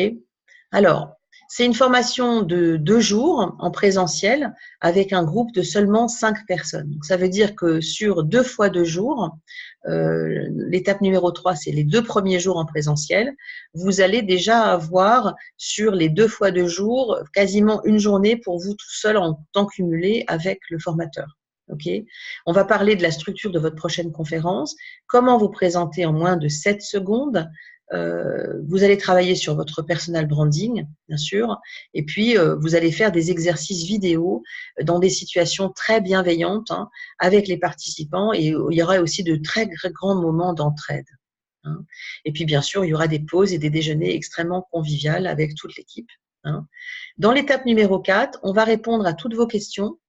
Alors, c'est une formation de 2 jours en présentiel avec un groupe de seulement 5 personnes. Donc, ça veut dire que sur 2 fois 2 jours, l'étape numéro 3, c'est les 2 premiers jours en présentiel, vous allez déjà avoir sur les 2 fois 2 jours quasiment une journée pour vous tout seul en temps cumulé avec le formateur. Okay. On va parler de la structure de votre prochaine conférence, comment vous présenter en moins de 7 secondes. Vous allez travailler sur votre personal branding, bien sûr, et puis vous allez faire des exercices vidéo dans des situations très bienveillantes hein, avec les participants et il y aura aussi de très grands moments d'entraide. Hein. Et puis bien sûr, il y aura des pauses et des déjeuners extrêmement conviviales avec toute l'équipe. Hein. Dans l'étape numéro 4, on va répondre à toutes vos questions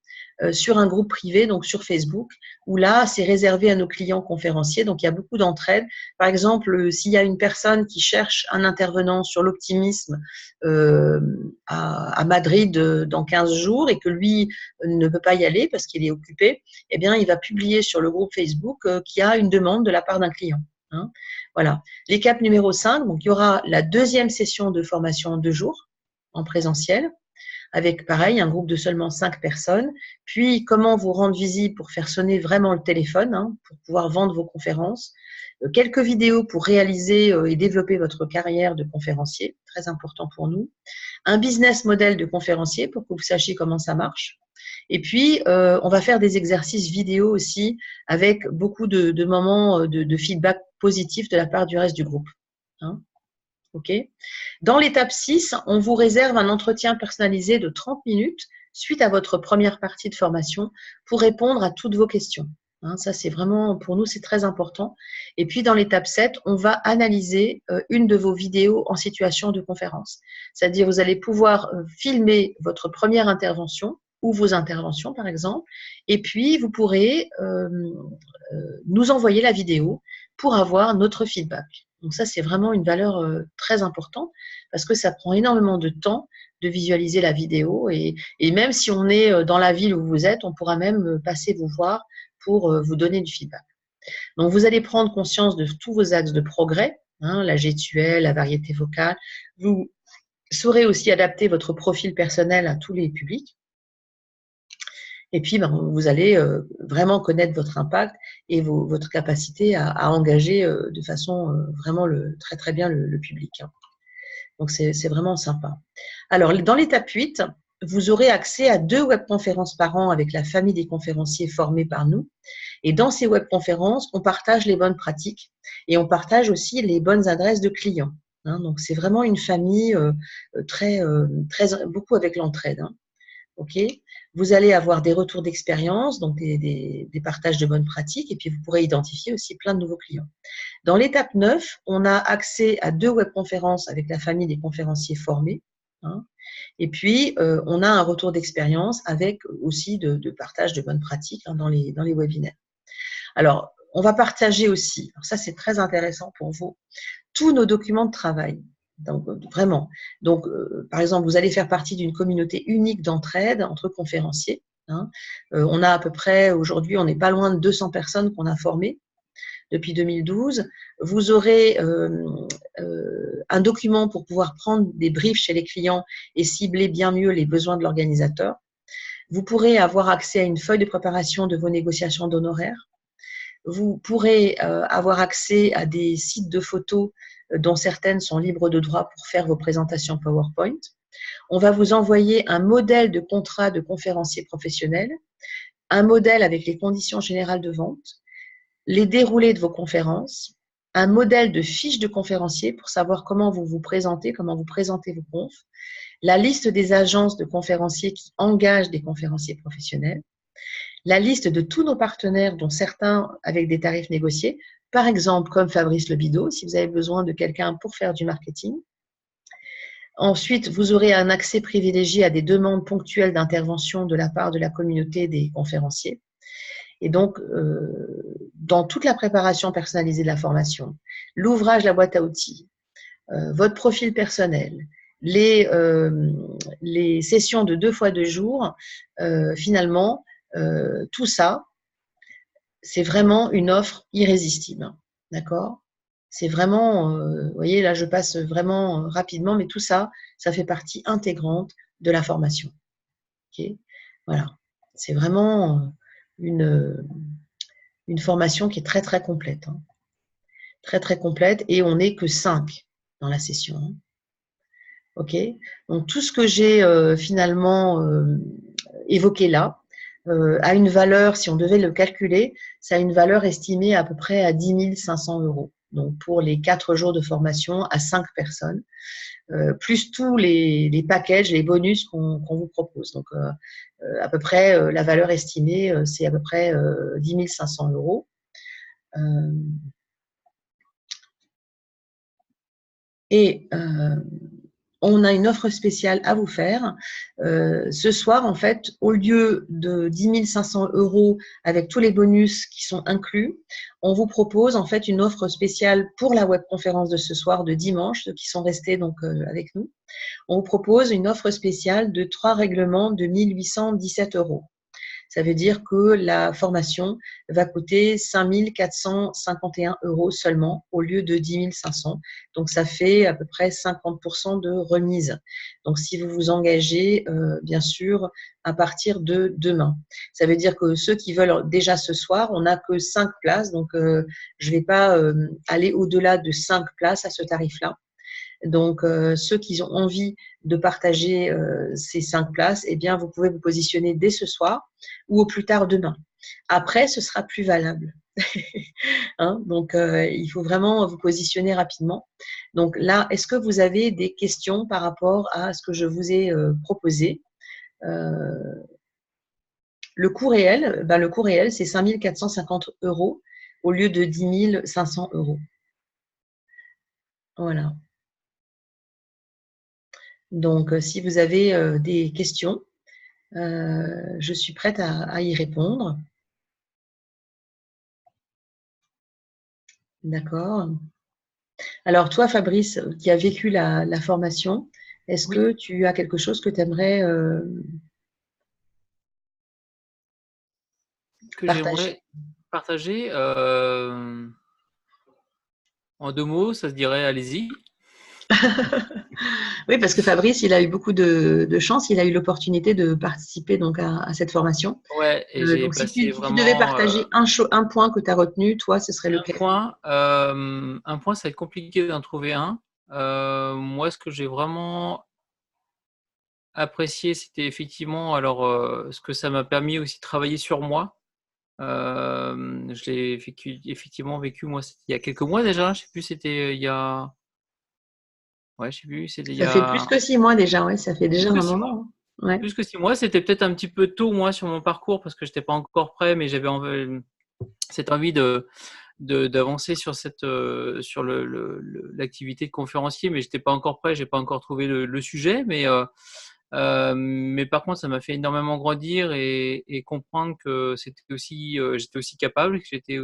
sur un groupe privé, donc sur Facebook, où là, c'est réservé à nos clients conférenciers. Donc, il y a beaucoup d'entraide. Par exemple, s'il y a une personne qui cherche un intervenant sur l'optimisme à Madrid dans 15 jours et que lui ne peut pas y aller parce qu'il est occupé, eh bien, il va publier sur le groupe Facebook qu'il y a une demande de la part d'un client. Hein. Voilà. L'étape numéro 5, donc il y aura la 2e session de formation en 2 jours en présentiel, avec pareil un groupe de seulement 5 personnes. Puis, comment vous rendre visible pour faire sonner vraiment le téléphone, hein, pour pouvoir vendre vos conférences. Quelques vidéos pour réaliser et développer votre carrière de conférencier, très important pour nous. Un business model de conférencier pour que vous sachiez comment ça marche. Et puis, on va faire des exercices vidéo aussi avec beaucoup de moments de feedback positif de la part du reste du groupe. Hein. Okay. Dans l'étape 6, on vous réserve un entretien personnalisé de 30 minutes suite à votre première partie de formation pour répondre à toutes vos questions. Hein, ça, c'est vraiment, pour nous, c'est très important. Et puis, dans l'étape 7, on va analyser une de vos vidéos en situation de conférence. C'est-à-dire, vous allez pouvoir filmer votre première intervention ou vos interventions, par exemple, et puis vous pourrez nous envoyer la vidéo pour avoir notre feedback. Donc ça, c'est vraiment une valeur très importante parce que ça prend énormément de temps de visualiser la vidéo et même si on est dans la ville où vous êtes, on pourra même passer vous voir pour vous donner du feedback. Donc, vous allez prendre conscience de tous vos axes de progrès, hein, la gestuelle, la variété vocale. Vous saurez aussi adapter votre profil personnel à tous les publics. Et puis, vous allez vraiment connaître votre impact et votre capacité à engager de façon vraiment très, très bien le public. Hein. Donc, c'est vraiment sympa. Alors, dans l'étape 8, vous aurez accès à 2 webconférences par an avec la famille des conférenciers formés par nous. Et dans ces webconférences, on partage les bonnes pratiques et on partage aussi les bonnes adresses de clients. Hein. Donc, c'est vraiment une famille très, beaucoup avec l'entraide. Hein. Okay. Vous allez avoir des retours d'expérience, donc des partages de bonnes pratiques, et puis vous pourrez identifier aussi plein de nouveaux clients. Dans l'étape 9, on a accès à 2 webconférences avec la famille des conférenciers formés. Hein, et puis, on a un retour d'expérience avec aussi de partage de bonnes pratiques hein, dans les webinaires. Alors, on va partager aussi, alors ça c'est très intéressant pour vous, tous nos documents de travail. Donc, vraiment. Donc, par exemple, vous allez faire partie d'une communauté unique d'entraide entre conférenciers. Hein. On a à peu près, aujourd'hui, on n'est pas loin de 200 personnes qu'on a formées depuis 2012. Vous aurez un document pour pouvoir prendre des briefs chez les clients et cibler bien mieux les besoins de l'organisateur. Vous pourrez avoir accès à une feuille de préparation de vos négociations d'honoraires. Vous pourrez avoir accès à des sites de photos dont certaines sont libres de droit pour faire vos présentations PowerPoint. On va vous envoyer un modèle de contrat de conférencier professionnel, un modèle avec les conditions générales de vente, les déroulés de vos conférences, un modèle de fiche de conférencier pour savoir comment vous vous présentez, comment vous présentez vos confs, la liste des agences de conférenciers qui engagent des conférenciers professionnels, la liste de tous nos partenaires, dont certains avec des tarifs négociés, par exemple comme Fabrice Lebido, si vous avez besoin de quelqu'un pour faire du marketing. Ensuite, vous aurez un accès privilégié à des demandes ponctuelles d'intervention de la part de la communauté des conférenciers. Et donc, dans toute la préparation personnalisée de la formation, l'ouvrage, la boîte à outils, votre profil personnel, les sessions de 2 fois 2 jours, finalement, tout ça, c'est vraiment une offre irrésistible. D'accord ? C'est vraiment, vous voyez, là, je passe vraiment rapidement, mais tout ça, ça fait partie intégrante de la formation. Okay ? Voilà. C'est vraiment une formation qui est très, très complète. Hein. Très, très complète. Et on n'est que 5 dans la session. Hein. OK ? Donc, tout ce que j'ai finalement évoqué là a une valeur, si on devait le calculer, ça a une valeur estimée à peu près à 10 500 €. Donc, pour les 4 jours de formation à 5 personnes, plus tous les packages, les bonus qu'on vous propose. Donc, à peu près, la valeur estimée, c'est à peu près 10 500 €. Et on a une offre spéciale à vous faire. Ce soir, en fait, au lieu de 10 500 € avec tous les bonus qui sont inclus, on vous propose en fait une offre spéciale pour la webconférence de ce soir, de dimanche, ceux qui sont restés donc avec nous. On vous propose une offre spéciale de 3 règlements de 1 817 €. Ça veut dire que la formation va coûter 5 451 € seulement au lieu de 10 500. Donc, ça fait à peu près 50% de remise. Donc, si vous vous engagez, bien sûr, à partir de demain. Ça veut dire que ceux qui veulent déjà ce soir, on n'a que 5 places. Donc, je ne vais pas aller au-delà de 5 places à ce tarif-là. Donc, ceux qui ont envie de partager ces 5 places, eh bien, vous pouvez vous positionner dès ce soir ou au plus tard demain. Après, ce sera plus valable. Hein, donc, il faut vraiment vous positionner rapidement. Donc là, est-ce que vous avez des questions par rapport à ce que je vous ai proposé ? Le coût réel, c'est 5 450 € au lieu de 10 500 €. Voilà. Donc, si vous avez des questions, je suis prête à y répondre. D'accord. Alors, toi, Fabrice, qui as vécu la formation, est-ce que tu as quelque chose que tu aimerais partager ? Partager en 2 mots, ça se dirait allez-y. Oui, parce que Fabrice, il a eu beaucoup de chance. Il a eu l'opportunité de participer donc à cette formation. Ouais, et j'ai donc, si passé tu devais partager un point que tu as retenu, toi, ce serait lequel ? Un point, ça va être compliqué d'en trouver un. Moi, ce que j'ai vraiment apprécié, c'était effectivement, alors, ce que ça m'a permis aussi de travailler sur moi. Je l'ai effectivement vécu, moi, c'était il y a quelques mois déjà. Je sais plus, c'était il y a. Ouais, je sais plus, c'était il y Ça fait a. plus que 6 mois déjà, ouais, ça fait déjà Plus que un 6 mois. moment. Hein. Ouais. Plus que 6 mois, c'était peut-être un petit peu tôt, moi, sur mon parcours, parce que je n'étais pas encore prêt, mais j'avais cette envie d'avancer sur sur l'activité de conférencier, mais je n'étais pas encore prêt, j'ai pas encore trouvé le sujet, mais par contre, ça m'a fait énormément grandir et comprendre que j'étais aussi capable, que c'était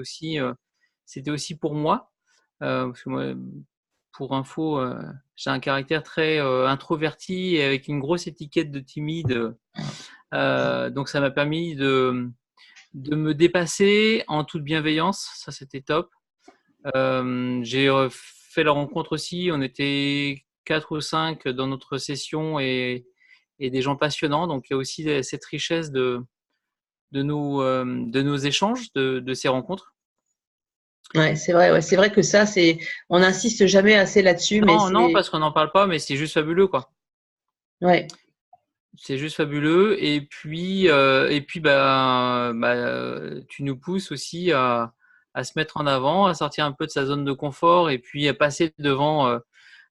aussi pour moi, parce que moi, pour info, j'ai un caractère très introverti et avec une grosse étiquette de timide. Donc, ça m'a permis de me dépasser en toute bienveillance. Ça, c'était top. J'ai fait la rencontre aussi. On était 4 ou 5 dans notre session et des gens passionnants. Donc, il y a aussi cette richesse de nos échanges, de ces rencontres. Ouais, c'est vrai. Ouais, c'est vrai que ça, on n'insiste jamais assez là-dessus, mais Non, parce qu'on n'en parle pas, mais c'est juste fabuleux, quoi. Ouais. C'est juste fabuleux. Et puis, tu nous pousses aussi à se mettre en avant, à sortir un peu de sa zone de confort et puis à passer devant,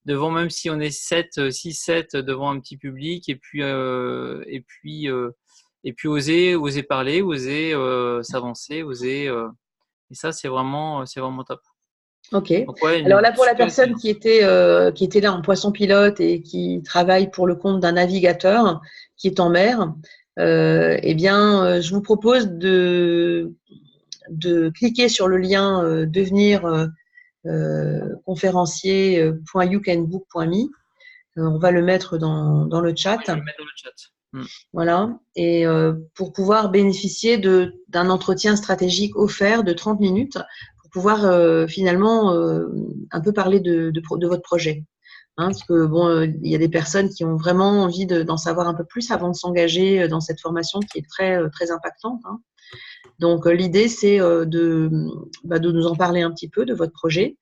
même si on est 6, 7 devant un petit public, et puis oser parler, oser s'avancer, et ça, c'est vraiment top. Ok. Donc, ouais, Alors une là, pour la super personne qui expérience. était là en poisson pilote et qui travaille pour le compte d'un navigateur qui est en mer, eh bien, je vous propose de cliquer sur le lien devenir conférencier.youcanbook.me. On va le mettre dans le chat. Oui, je vais le mettre dans le chat. Voilà. Et pour pouvoir bénéficier d'un entretien stratégique offert de 30 minutes pour pouvoir finalement un peu parler de votre projet. Hein, parce que bon, il y a des personnes qui ont vraiment envie d'en savoir un peu plus avant de s'engager dans cette formation qui est très impactante. Hein. Donc l'idée, c'est de nous en parler un petit peu de votre projet.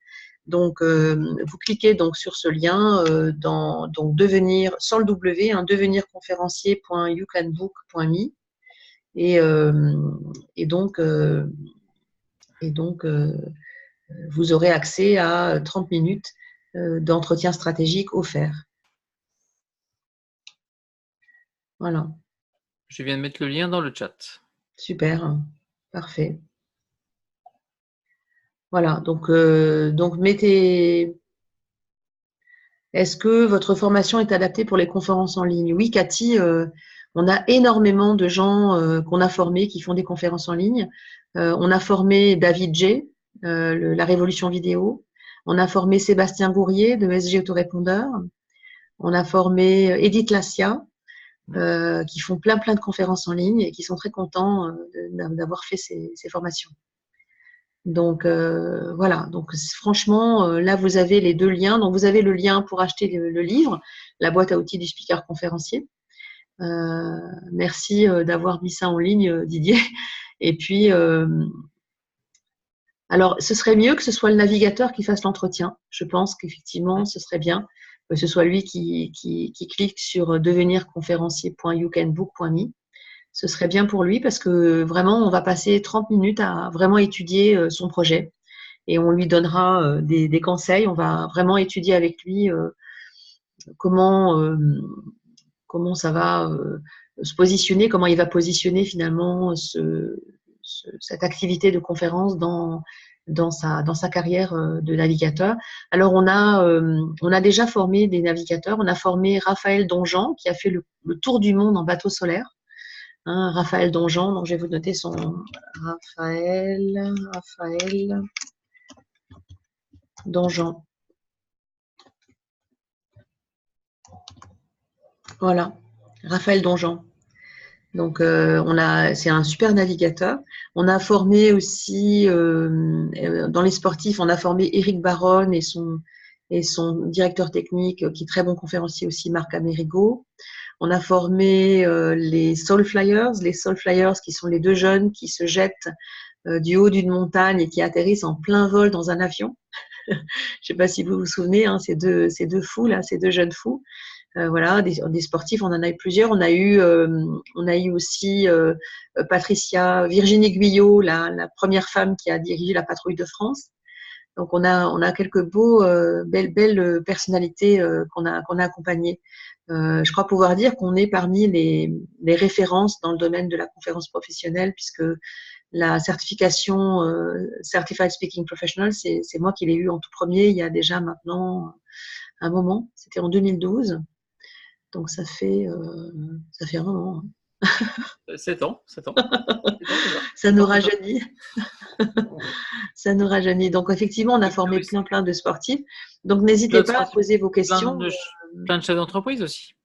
Donc, vous cliquez donc sur ce lien donc devenir sans le W, hein, devenirconférencier.youcanbook.me et, et donc, vous aurez accès à 30 minutes d'entretien stratégique offert. Voilà, Je viens de mettre le lien dans le chat. super, parfait. Voilà, donc mettez. Est-ce que votre formation est adaptée pour les conférences en ligne? Oui, Cathy, on a énormément de gens qu'on a formés qui font des conférences en ligne. On a formé David J, la révolution vidéo. On a formé Sébastien Gourrier de SG Autorépondeur. On a formé Edith Lassia, qui font plein de conférences en ligne et qui sont très contents d'avoir fait ces formations. Donc voilà, donc franchement, là vous avez les 2 liens. Donc vous avez le lien pour acheter le livre, la boîte à outils du speaker conférencier. Merci d'avoir mis ça en ligne, Didier. Et puis, alors ce serait mieux que ce soit le navigateur qui fasse l'entretien. Je pense qu'effectivement, ce serait bien que ce soit lui qui clique sur devenirconférencier.youcanbook.me. Ce serait bien pour lui parce que vraiment, on va passer 30 minutes à vraiment étudier son projet. Et on lui donnera des conseils. On va vraiment étudier avec lui comment ça va se positionner, comment il va positionner finalement cette activité de conférence dans sa carrière de navigateur. Alors on a déjà formé des navigateurs. On a formé Raphaël Donjean qui a fait le tour du monde en bateau solaire. Hein, Raphaël Donjean, donc je vais vous noter son Raphaël Donjean. Voilà, Raphaël Donjean. Donc, c'est un super navigateur. On a formé aussi, dans les sportifs, on a formé Éric Baronne et son directeur technique, qui est très bon conférencier aussi, Marc Amerigo. On a formé les Soul Flyers qui sont les 2 jeunes qui se jettent du haut d'une montagne et qui atterrissent en plein vol dans un avion. Je ne sais pas si vous vous souvenez, hein, ces deux fous là, ces 2 jeunes fous. Voilà, des sportifs, on en a eu plusieurs. On a eu aussi Virginie Guyot, la première femme qui a dirigé la patrouille de France. Donc on a quelques belles personnalités qu'on a accompagnées. Je crois pouvoir dire qu'on est parmi les références dans le domaine de la conférence professionnelle, puisque la certification Certified Speaking Professional, c'est moi qui l'ai eu en tout premier il y a déjà maintenant un moment. C'était en 2012. Donc ça fait un moment. 7 ans. Ça nous rajeunit. Ça nous rajeunit. Donc effectivement, on a formé plein de sportifs. Donc n'hésitez pas à poser vos questions. Plein de chefs d'entreprise aussi.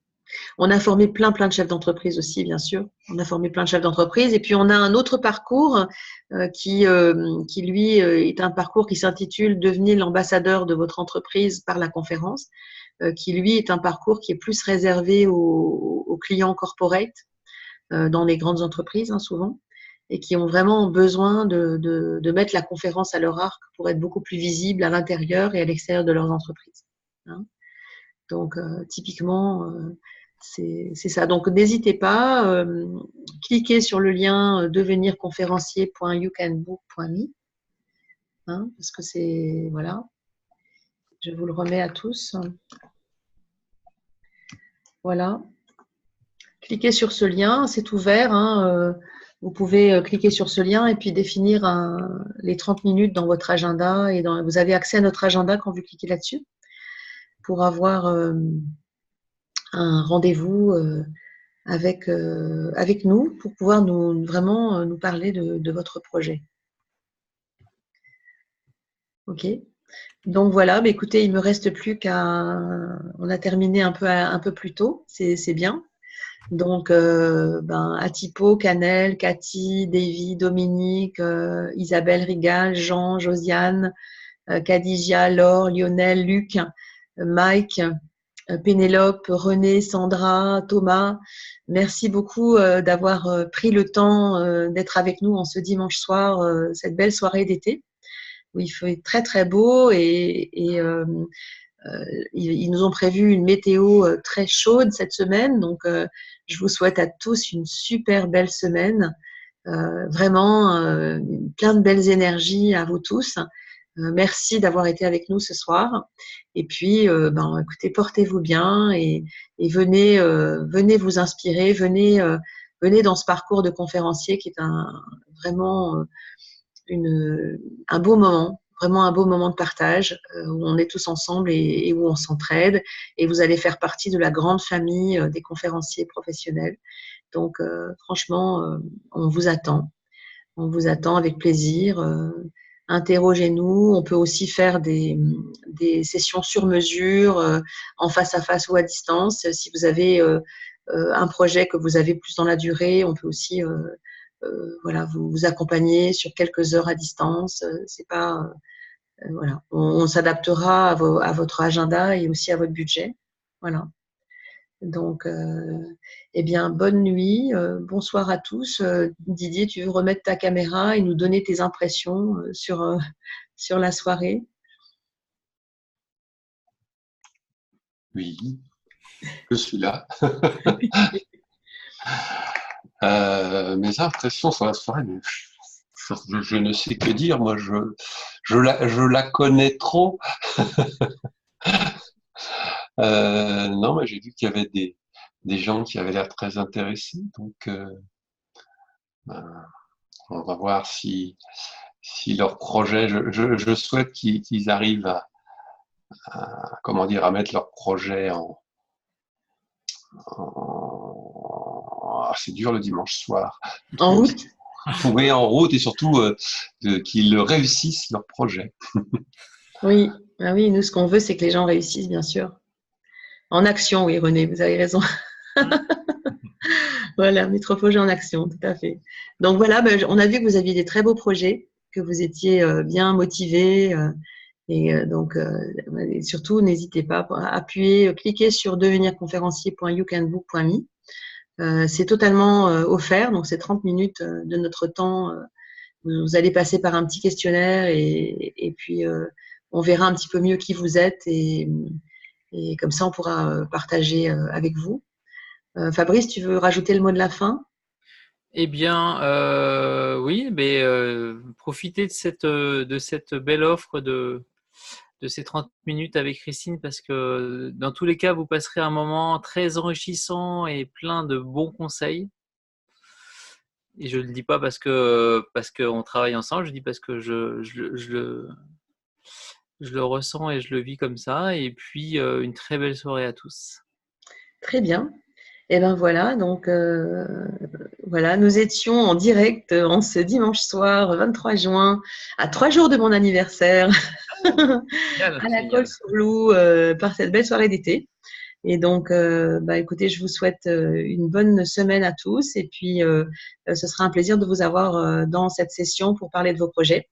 On a formé plein de chefs d'entreprise aussi, bien sûr. On a formé plein de chefs d'entreprise. Et puis on a un autre parcours qui lui est un parcours qui s'intitule Devenez l'ambassadeur de votre entreprise par la conférence, qui lui est un parcours qui est plus réservé aux clients corporate dans les grandes entreprises, hein, souvent. et qui ont vraiment besoin de mettre la conférence à leur arc pour être beaucoup plus visibles à l'intérieur et à l'extérieur de leurs entreprises. Hein. Donc, typiquement, c'est ça. Donc, n'hésitez pas, cliquez sur le lien devenirconférencier.youcanbook.me, hein, parce que c'est, voilà, je vous le remets à tous. Voilà. Cliquez sur ce lien, c'est ouvert. Hein, vous pouvez cliquer sur ce lien et puis définir les 30 minutes dans votre agenda. Et vous avez accès à notre agenda quand vous cliquez là-dessus pour avoir un rendez-vous avec nous pour pouvoir vraiment nous parler de votre projet. Ok. Donc voilà, mais écoutez, il me reste plus qu'à… On a terminé un peu plus tôt, c'est bien. Donc, Atipo, Canel, Cathy, Davy, Dominique, Isabelle Rigal, Jean, Josiane, Khadija, Laure, Lionel, Luc, Mike, Pénélope, René, Sandra, Thomas. Merci beaucoup d'avoir pris le temps d'être avec nous en ce dimanche soir, cette belle soirée d'été où il fait très très beau et ils nous ont prévu une météo très chaude cette semaine. Donc, je vous souhaite à tous une super belle semaine. Vraiment, plein de belles énergies à vous tous. Merci d'avoir été avec nous ce soir. Et puis, écoutez, portez-vous bien et venez vous inspirer. Venez dans ce parcours de conférencier qui est vraiment un beau moment. Vraiment un beau moment de partage où on est tous ensemble et où on s'entraide. Et vous allez faire partie de la grande famille des conférenciers professionnels. Donc, franchement, on vous attend. On vous attend avec plaisir. Interrogez-nous. On peut aussi faire des sessions sur mesure, en face à face ou à distance. Si vous avez un projet que vous avez plus dans la durée, on peut aussi vous accompagner sur quelques heures à distance. C'est pas voilà. On s'adaptera à votre agenda et aussi à votre budget. Voilà. Donc, eh bien, bonne nuit, bonsoir à tous. Didier, tu veux remettre ta caméra et nous donner tes impressions sur la soirée? Oui, je suis là. Mes impressions sur la soirée, mais je ne sais que dire. Moi, je la connais trop. Non, mais j'ai vu qu'il y avait des gens qui avaient l'air très intéressés. Donc, on va voir si leur projet, je souhaite qu'ils arrivent comment dire, à mettre leur projet c'est dur le dimanche soir. En route. Oui, en route et surtout qu'ils réussissent leur projet. Oui, ah oui, nous, ce qu'on veut, c'est que les gens réussissent, bien sûr. En action, oui, René, vous avez raison. Voilà, Métroprojet en action, tout à fait. Donc voilà, on a vu que vous aviez des très beaux projets, que vous étiez bien motivés. Donc, surtout, n'hésitez pas à appuyer, cliquez sur devenirconférencier.youcanbook.me. C'est totalement offert, donc c'est 30 minutes de notre temps. Vous allez passer par un petit questionnaire et puis on verra un petit peu mieux qui vous êtes et comme ça, on pourra partager avec vous. Fabrice, tu veux rajouter le mot de la fin? Eh bien, oui, mais profitez de cette belle offre de ces 30 minutes avec Christine parce que dans tous les cas, vous passerez un moment très enrichissant et plein de bons conseils. Et je ne le dis pas parce qu'on travaille ensemble, je dis parce que je le ressens et je le vis comme ça. Et puis, une très belle soirée à tous. Très bien. Et ben voilà, donc voilà, nous étions en direct en ce dimanche soir, 23 juin, à 3 jours de mon anniversaire, à la Colle-sur-Loup, par cette belle soirée d'été. Et donc, écoutez, je vous souhaite une bonne semaine à tous. Et puis, ce sera un plaisir de vous avoir dans cette session pour parler de vos projets.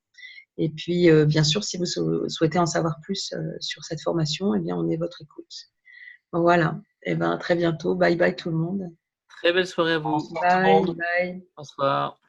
Et puis, bien sûr, si vous souhaitez en savoir plus sur cette formation, eh bien, on est votre écoute. Voilà. Et ben, à très bientôt. Bye bye tout le monde. Très belle soirée à vous. Bye, bye. Bonsoir.